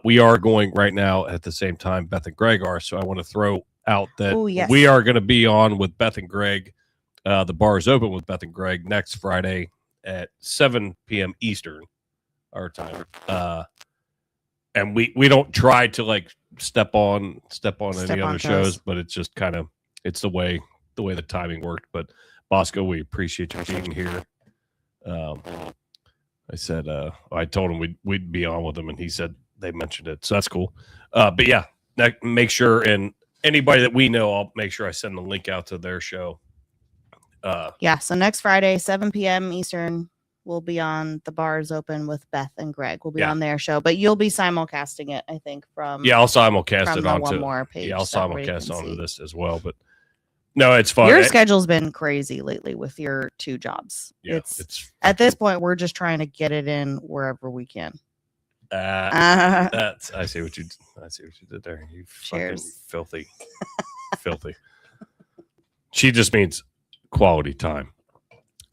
We are going right now at the same time Beth and Greg are. So I want to throw out that yes. we are going to be on with Beth and Greg. The bar is open with Beth and Greg next Friday at 7 p.m. Eastern, our time. And we don't try to like step on any other shows, but it's just kind of it's the way the timing worked. But Bosco, we appreciate you being here. I said I told him we'd be on with him, and he said they mentioned it, so that's cool. But yeah, make sure, and anybody that we know, I'll make sure I send the link out to their show. Yeah, so next Friday, 7 p.m. Eastern, we'll be on The Bars Open with Beth and Greg. We'll be on their show, but you'll be simulcasting it, I think, from I'll simulcast it onto One More page. I'll simulcast onto this as well. But no, it's fun. Your schedule's been crazy lately with your two jobs. Yeah, it's at this point we're just trying to get it in wherever we can. I see what you did there. You fucking filthy. She just means quality time.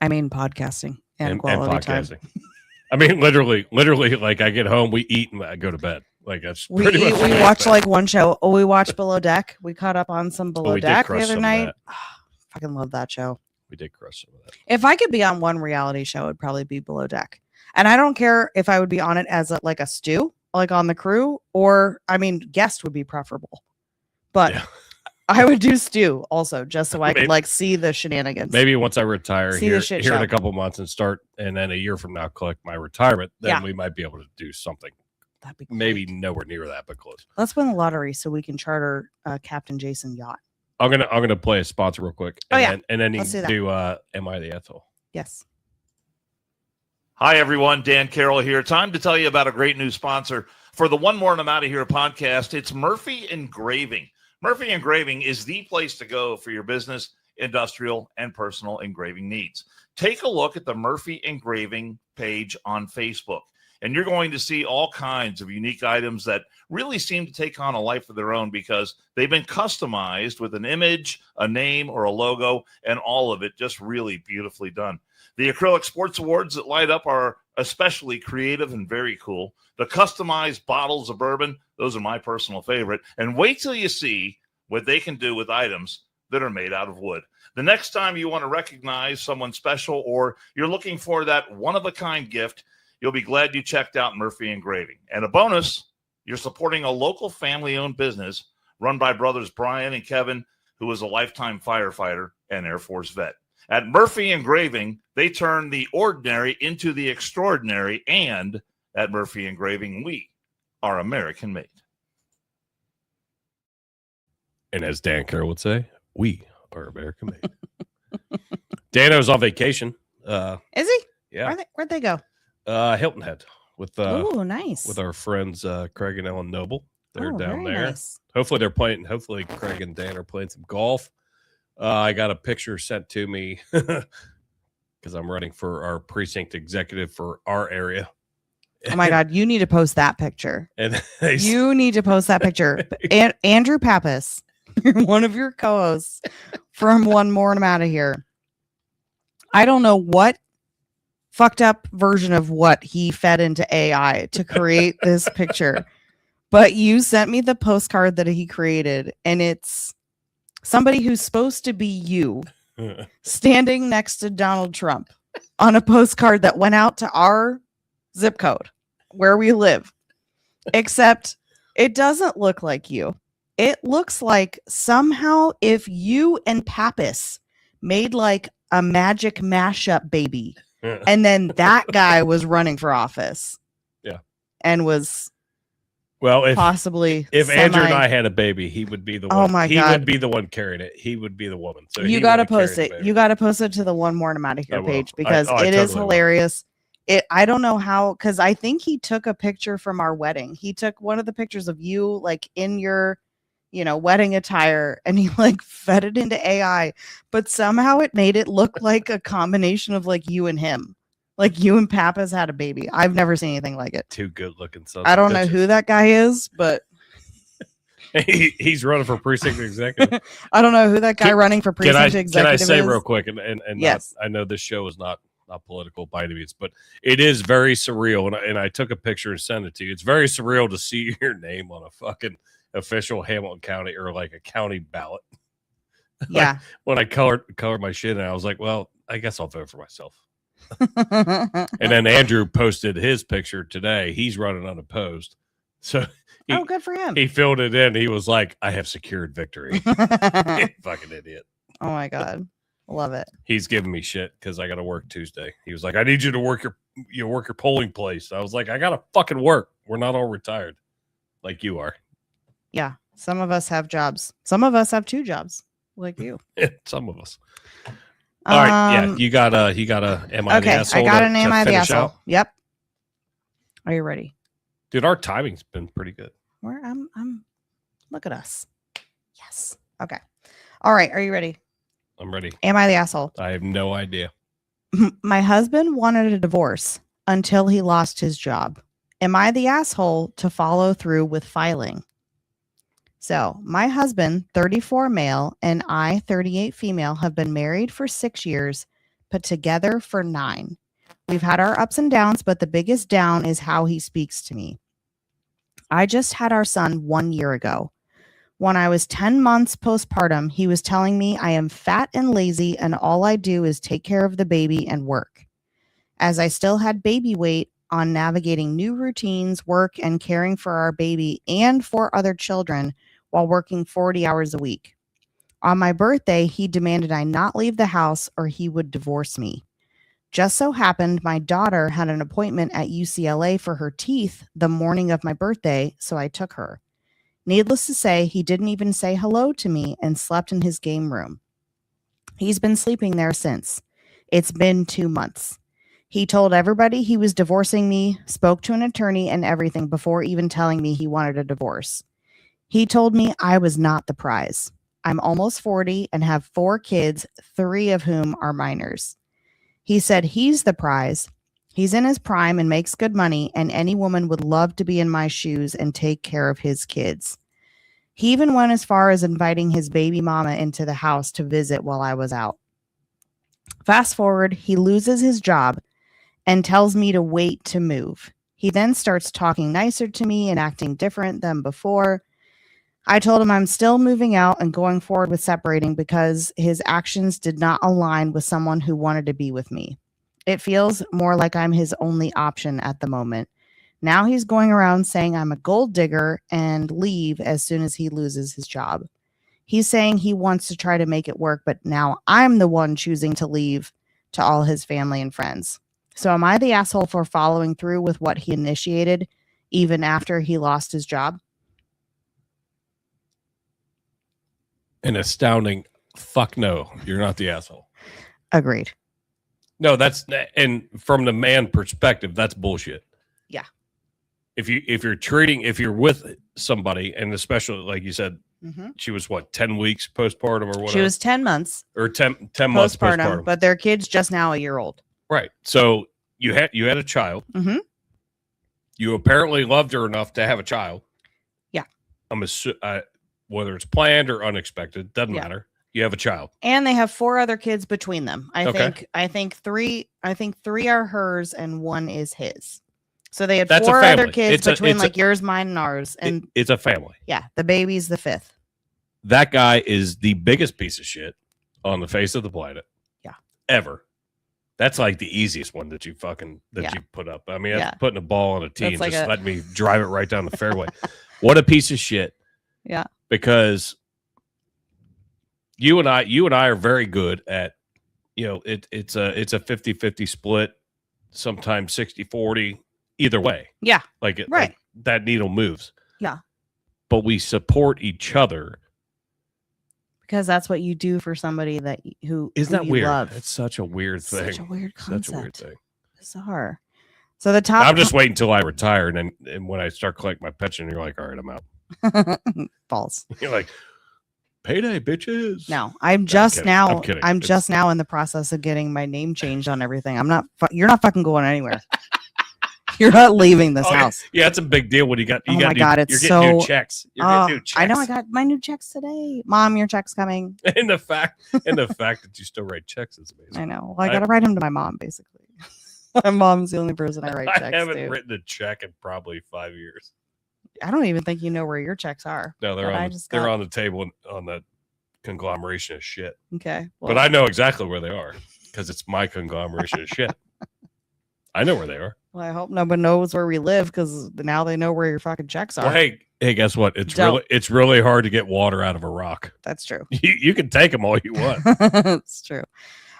I mean podcasting and quality time. I mean literally like I get home, we eat, and I go to bed. Like that's we much watch like one show. Oh, we watched Below Deck. We caught up on some Below Deck the other night. Oh, fucking love that show. We did crush some of that. If I could be on one reality show, it'd probably be Below Deck. And I don't care if I would be on it as like a stew, like on the crew, or I mean, guest would be preferable. But I would do stew also, just so I could like see the shenanigans. Maybe once I retire here in a couple months and then a year from now collect my retirement, then we might be able to do something. That'd be maybe nowhere near that, but close. Let's win the lottery so we can charter Captain Jason yacht. I'm gonna play a sponsor real quick. And then you do Am I the Asshole? Yes. Hi everyone, Dan Carroll here. Time to tell you about a great new sponsor for the One More and I'm Out of Here podcast. It's Murphy Engraving. Murphy Engraving is the place to go for your business, industrial, and personal engraving needs. Take a look at the Murphy Engraving page on Facebook, and you're going to see all kinds of unique items that really seem to take on a life of their own because they've been customized with an image, a name, or a logo, and all of it just really beautifully done. The acrylic sports awards that light up are especially creative and very cool. The customized bottles of bourbon, those are my personal favorite. And wait till you see what they can do with items that are made out of wood. The next time you want to recognize someone special or you're looking for that one-of-a-kind gift, you'll be glad you checked out Murphy Engraving. And a bonus, you're supporting a local family-owned business run by brothers Brian and Kevin, who is a lifetime firefighter and Air Force vet. At Murphy Engraving, they turn the ordinary into the extraordinary, and at Murphy Engraving, we are American made. And as Dan Carroll would say, we are American made. Dano's on vacation. Is he? Yeah. Where'd they go? Hilton Head with nice. with our friends Craig and Ellen Noble. They're down very there. Nice. Hopefully Craig and Dan are playing some golf. I got a picture sent to me because I'm running for our precinct executive for our area. Oh my God, you need to post that picture. And You need to post that picture. And Andrew Pappas, one of your co-hosts from One More and I'm Out of Here. I don't know what fucked up version of what he fed into AI to create this picture, but you sent me the postcard that he created, and it's somebody who's supposed to be you standing next to Donald Trump on a postcard that went out to our zip code where we live, except it doesn't look like you. It looks like somehow if you and Pappas made like a magic mashup baby, and then that guy was running for office. Yeah. And was well, possibly if Andrew and I had a baby, he would be the one. Oh my God. Would be the one carrying it. He would be the woman. So you got to post it. You got to post it to the One More and I'm Out of Here page because it is hilarious. I don't know how, because I think he took a picture from our wedding. He took one of the pictures of you like in your wedding attire, and he like fed it into AI, but somehow it made it look like a combination of like you and him, like you and Pappas had a baby. I've never seen anything like it. Too good looking. I don't know who that guy is, but he's running for precinct executive. I don't know who that guy running for precinct executive Can I say is. real quick, and yes, I know this show is not political by any means, but it is very surreal, and I took a picture and sent it to you. It's very surreal to see your name on a fucking official Hamilton County or like a county ballot. Yeah. Like, when I colored my shit, and I was like, well, I guess I'll vote for myself. And then Andrew posted his picture today. He's running unopposed. So good for him. He filled it in. He was like, I have secured victory. Fucking idiot. Oh my God. Love it. He's giving me shit because I got to work Tuesday. He was like, I need you to work your polling place. I was like, I got to fucking work. We're not all retired like you are. Yeah. Some of us have jobs. Some of us have two jobs like you. Some of us. All right. Yeah. You got a am I the asshole? I got an am I the asshole. Out? Yep. Are you ready? Dude, our timing's been pretty good. I'm look at us. Yes. Okay. All right. Are you ready? I'm ready. Am I the asshole? I have no idea. My husband wanted a divorce until he lost his job. Am I the asshole to follow through with filing? So my husband, 34 male, and I, 38 female, have been married for 6 years, but together for 9. We've had our ups and downs, but the biggest down is how he speaks to me. I just had our son 1 year ago. When I was 10 months postpartum, he was telling me I am fat and lazy and all I do is take care of the baby and work. As I still had baby weight on navigating new routines, work, and caring for our baby and for other children while working 40 hours a week. On my birthday, he demanded I not leave the house or he would divorce me. Just so happened my daughter had an appointment at UCLA for her teeth the morning of my birthday, so I took her. Needless to say, he didn't even say hello to me and slept in his game room. He's been sleeping there since. It's been 2 months. He told everybody he was divorcing me, spoke to an attorney and everything before even telling me he wanted a divorce. He told me I was not the prize. I'm almost 40 and have 4 kids, 3 of whom are minors. He said he's the prize. He's in his prime and makes good money, and any woman would love to be in my shoes and take care of his kids. He even went as far as inviting his baby mama into the house to visit while I was out. Fast forward, he loses his job and tells me to wait to move. He then starts talking nicer to me and acting different than before. I told him I'm still moving out and going forward with separating because his actions did not align with someone who wanted to be with me. It feels more like I'm his only option at the moment. Now he's going around saying I'm a gold digger and leave as soon as he loses his job. He's saying he wants to try to make it work, but now I'm the one choosing to leave to all his family and friends. So am I the asshole for following through with what he initiated even after he lost his job? An astounding fuck no. You're not the asshole. Agreed. No, and from the man perspective, that's bullshit. Yeah. If you're with somebody, and especially like you said, She was what, 10 weeks postpartum or whatever? She was 10 months or 10 months postpartum. but their kid's just now a year old. Right. So you had a child. Mm-hmm. You apparently loved her enough to have a child. Yeah. Whether it's planned or unexpected, doesn't matter. You have a child. And they have 4 other kids between them. I Okay. think 3 are hers and 1 is his. So they had That's a 4 other family. kids between it's yours, mine, and ours. And it's a family. yeah, the baby's the 5th. That guy is the biggest piece of shit on the face of the planet. Yeah. Ever. That's like the easiest one that you put up. I mean, that's putting a ball on a tee and just let me drive it right down the fairway. What a piece of shit. Yeah. Because you and I are very good at, it's a 50-50 split, sometimes 60-40, either way. Yeah. Like right. That needle moves. Yeah. But we support each other. Because that's what you do for somebody who isn't that you weird? love. It's such a weird thing. Such a weird concept. Such a weird thing. Bizarre. So the top. I'm just waiting until I retire, and when I start collecting my pension, you're like, all right, I'm out. False. You're like, payday, bitches. No, I'm just I'm kidding. I'm just now in the process of getting my name changed on everything. I'm not. You're not fucking going anywhere. You're not leaving this house. Yeah, it's a big deal when you got. You're getting new checks. You're getting new checks. I know. I got my new checks today. Mom, your check's coming. and the fact that you still write checks is amazing. I know. Well, I got to write them to my mom, basically. My mom's the only person I write checks to. I haven't written a check in probably 5 years. I don't even think you know where your checks are. No, they're on the table on the conglomeration of shit. Okay. Well, but I know exactly where they are because it's my conglomeration of shit. I know where they are. Well, I hope nobody knows where we live because now they know where your fucking checks are. Well, hey, guess what? It's really hard to get water out of a rock. That's true. You can take them all you want. It's true.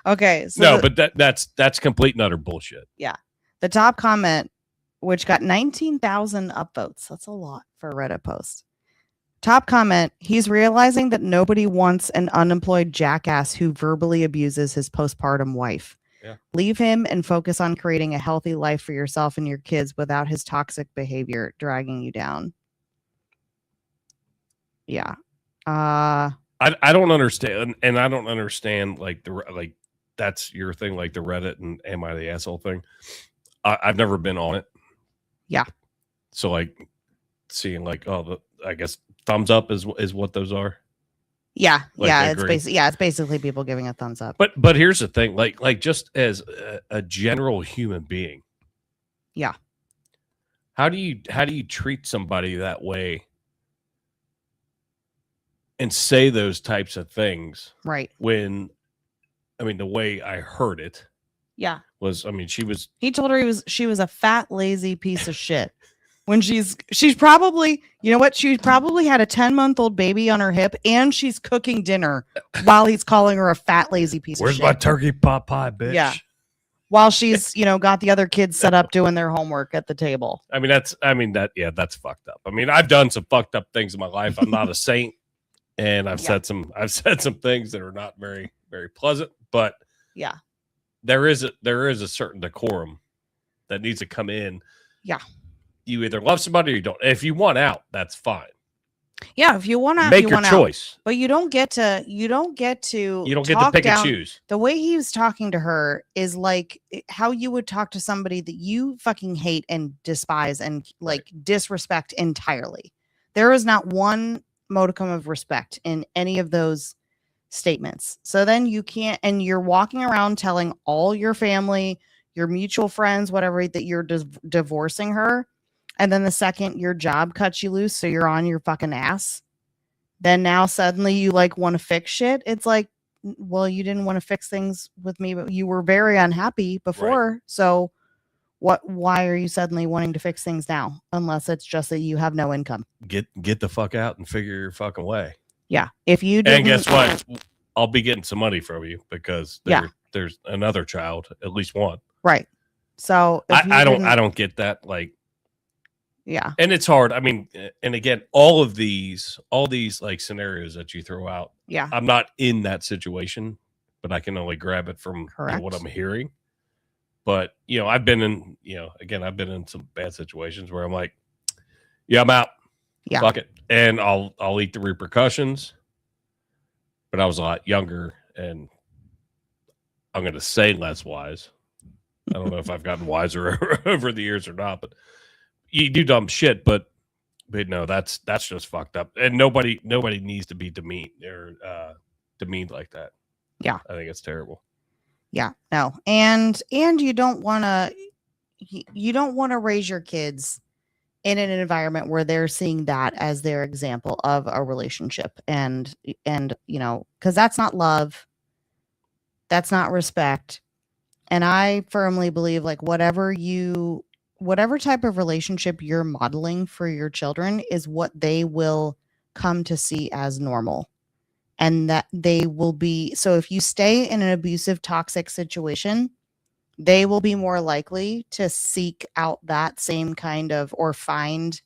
Okay. So but that's complete and utter bullshit. Yeah. The top comment, which got 19,000 upvotes. That's a lot for a Reddit post. Top comment, he's realizing that nobody wants an unemployed jackass who verbally abuses his postpartum wife. Yeah. Leave him and focus on creating a healthy life for yourself and your kids without his toxic behavior dragging you down. Yeah. I don't understand, and I don't understand like that's your thing, like the Reddit and am I the asshole thing. I've never been on it. Yeah. So like seeing like I guess thumbs up is what those are. Yeah, like yeah, it's basically people giving a thumbs up. But here's the thing, like just as a general human being. Yeah. How do you treat somebody that way and say those types of things? Right. When the way I heard it. Yeah. Was he told her she was a fat, lazy piece of shit. When she's probably, you know what? She probably had a 10-month-old baby on her hip and she's cooking dinner while he's calling her a fat, lazy piece of shit. Where's my turkey pot pie, bitch? Yeah. While she's, got the other kids set up doing their homework at the table. That's fucked up. I've done some fucked up things in my life. I'm not a saint, and I've said some things that are not very, very pleasant, but yeah. There is a certain decorum that needs to come in. Yeah. You either love somebody or you don't. If you want out, that's fine. Yeah, if you want to make your choice. But you don't get to pick and choose. The way he was talking to her is like how you would talk to somebody that you fucking hate and despise and disrespect entirely. There is not one modicum of respect in any of those statements. So then you can't, and you're walking around telling all your family, your mutual friends, whatever, that you're divorcing her. And then the second your job cuts you loose, so you're on your fucking ass, then now suddenly you want to fix shit. It's like, well, you didn't want to fix things with me, but you were very unhappy before. Right. So why are you suddenly wanting to fix things now? Unless it's just that you have no income. Get the fuck out and figure your fucking way. Yeah. If you didn't, and guess what? I'll be getting some money from you because there's another child, at least one. Right. So I don't get that. Yeah. And it's hard. And again, all these scenarios that you throw out. Yeah. I'm not in that situation, but I can only grab it from what I'm hearing. But, I've been in some bad situations where I'm like, yeah, I'm out. Yeah. Fuck it. And I'll eat the repercussions. But I was a lot younger, and I'm going to say less wise. I don't know if I've gotten wiser over the years or not, but you do dumb shit, but no, that's just fucked up. And nobody needs to be demeaned like that. Yeah. I think it's terrible. Yeah, no. And you don't want to raise your kids in an environment where they're seeing that as their example of a relationship, and because that's not love, that's not respect. And I firmly believe like whatever type of relationship you're modeling for your children is what they will come to see as normal. And that they will be, so if you stay in an abusive, toxic situation, they will be more likely to seek out that same kind of, or find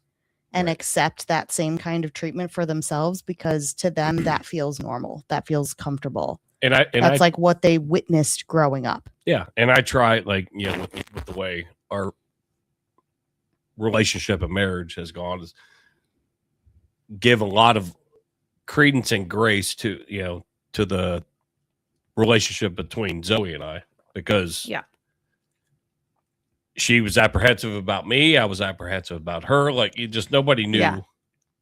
and accept that same kind of treatment for themselves, because to them that feels normal, that feels comfortable. And that's like what they witnessed growing up. Yeah. And I try, like, with the way our relationship and marriage has gone, is give a lot of credence and grace to the relationship between Zoe and I, because she was apprehensive about me, I was apprehensive about her, like nobody knew.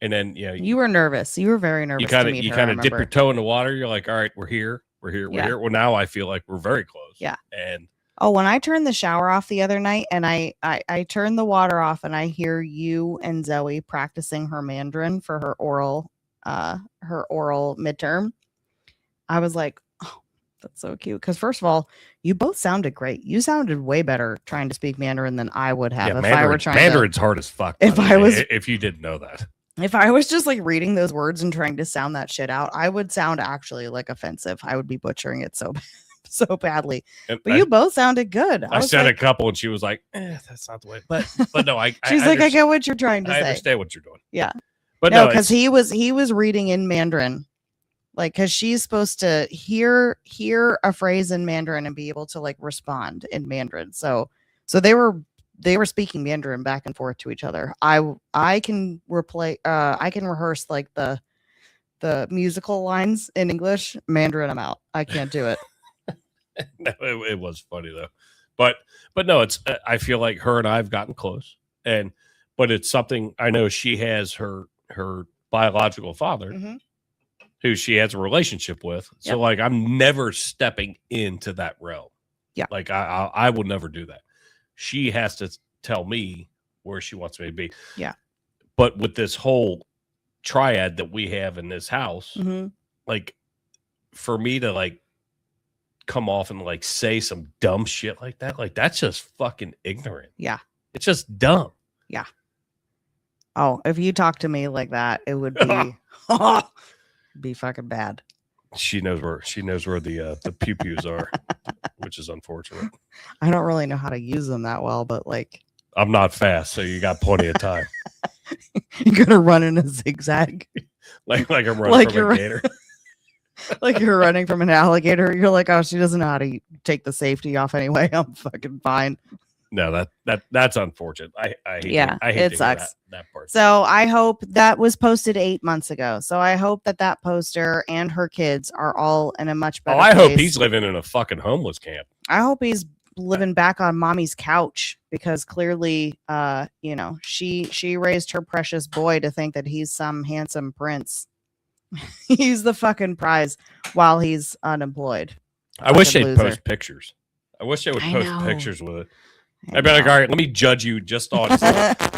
And then you were nervous, you were very nervous. You kind of dip your toe in the water, you're like, all right, we're here. Well, now I feel like we're very close. And when I turned the shower off the other night, and I turned the water off, and I hear you and Zoe practicing her Mandarin for her oral midterm, I was like, oh, that's so cute. Because first of all, you both sounded great. You sounded way better trying to speak Mandarin than I would have if I were trying. Mandarin's hard as fuck. If you didn't know that, if I was just like reading those words and trying to sound that shit out, I would sound actually like offensive. I would be butchering it so badly. But you both sounded good. I said a couple, and she was like, that's not the way. But no, she's like, I get what you're trying to say. I understand what you're doing. Yeah. But no, because he was reading in Mandarin, like, because she's supposed to hear a phrase in Mandarin and be able to like respond in Mandarin. So they were speaking Mandarin back and forth to each other. I can rehearse like the musical lines in English. Mandarin, I'm out. I can't do it. No, it was funny though. But no, it's I feel like her and I've gotten close, but it's something I know she has her biological father, who she has a relationship with. So like, I'm never stepping into that realm. Yeah. Like I will never do that. She has to tell me where she wants me to be. Yeah. But with this whole triad that we have in this house, like, for me to like come off and like say some dumb shit like that, like, that's just fucking ignorant. Yeah. It's just dumb. Yeah. Oh, if you talk to me like that, it would be fucking bad. She knows where the pew-pews are, which is unfortunate. I don't really know how to use them that well, but like, I'm not fast, so you got plenty of time. You're gonna run in a zigzag, like I'm running from a gator. Like you're running from an alligator. You're like, oh, she doesn't know how to take the safety off anyway. I'm fucking fine. No, that's unfortunate. I hate it sucks. That part. So I hope that was posted 8 months ago. So I hope that poster and her kids are all in a much better place. Hope he's living in a fucking homeless camp. I hope he's living back on mommy's couch, because clearly, she raised her precious boy to think that he's some handsome prince. He's the fucking prize while he's unemployed. I wish they'd post pictures. I wish they would post pictures with it. I'd be like, all right, let me judge you just on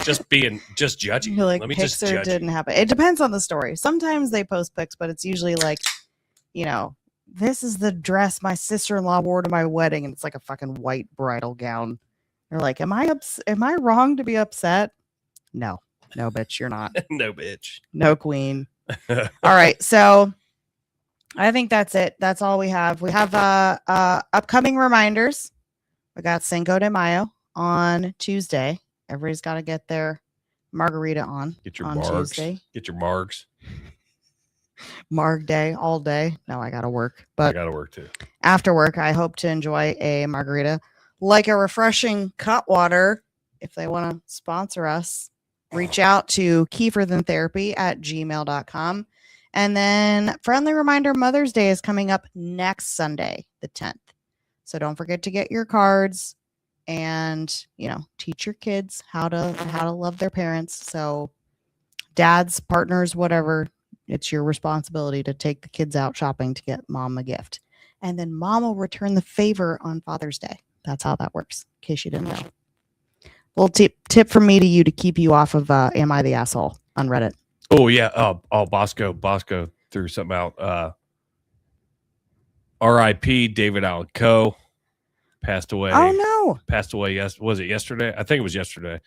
just judging. Like, let me just judge. It didn't happen. It depends on the story. Sometimes they post pics, but it's usually like, this is the dress my sister-in-law wore to my wedding, and it's like a fucking white bridal gown. You're like, am I wrong to be upset? No, bitch, you're not. No, bitch. No, queen. All right, so I think that's it. That's all we have. We have upcoming reminders. We got Cinco de Mayo on Tuesday. Everybody's got to get their margarita on. Get your on margs. Tuesday. Get your margs. Marg day all day. No, I got to work. But I got to work too. After work, I hope to enjoy a margarita, like a refreshing Cutwater, if they want to sponsor us. reach out to kieferthantherapy@gmail.com. And then friendly reminder, Mother's Day is coming up next Sunday, the 10th. So don't forget to get your cards and, teach your kids how to love their parents. So dads, partners, whatever, it's your responsibility to take the kids out shopping to get mom a gift. And then mom will return the favor on Father's Day. That's how that works, in case you didn't know. Little tip from me to you to keep you off of Am I the Asshole on Reddit. Oh, yeah. Bosco threw something out. R.I.P. David Allen Coe passed away. Oh, no. Passed away. Yes. Was it yesterday? I think it was yesterday.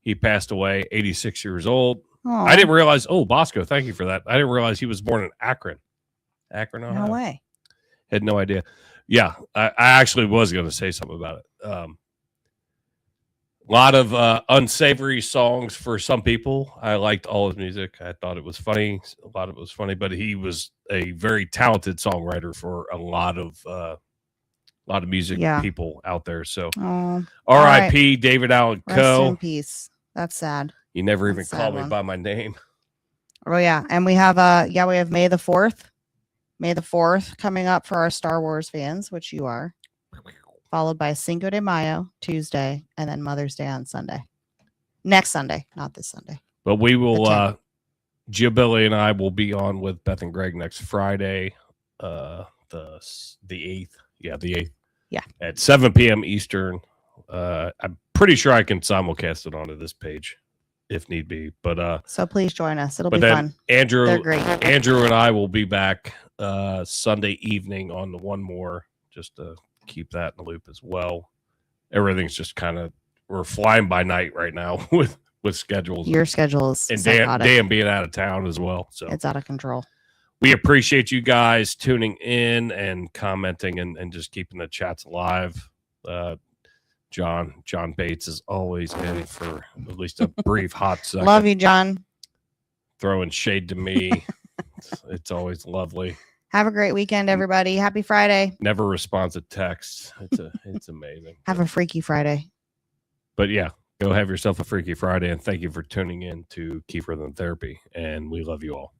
He passed away, 86 years old. Aw. I didn't realize. Oh, Bosco, thank you for that. I didn't realize he was born in Akron. Ohio. No way. Had no idea. Yeah, I actually was going to say something about it. A lot of unsavory songs for some people. I liked all his music. I thought it was funny. A lot of it was funny, but he was a very talented songwriter for a lot of music people out there. So, R.I.P. David Allen Rest Coe. in peace. That's sad. You never even That's a called sad me one. by my name. Oh yeah, and we have May the 4th. May the 4th coming up for our Star Wars fans, which you are. Followed by Cinco de Mayo, Tuesday, and then Mother's Day on Sunday. Next Sunday, not this Sunday. But we The will 10th. Gio Billy and I will be on with Beth and Greg next Friday, the 8th. Yeah, the 8th. Yeah. At 7 p.m. Eastern. I'm pretty sure I can simulcast it onto this page if need be. But So please join us. It'll be then fun. Andrew They're great. Andrew and I will be back Sunday evening on the One More, just to keep that in the loop as well. Everything's just we're flying by night right now with schedules. Your schedule is And psychotic. Dan being out of town as well. So It's out of control. we appreciate you guys tuning in and commenting and just keeping the chats alive. John Bates is always in for at least a brief hot second. Love you, John. Throwing shade to me. It's always lovely. Have a great weekend, everybody. Happy Friday. Never responds to texts. It's amazing. Have a freaky Friday. But yeah, go have yourself a Freaky Friday, and thank you for tuning in to Kiefer Than Therapy, and we love you all.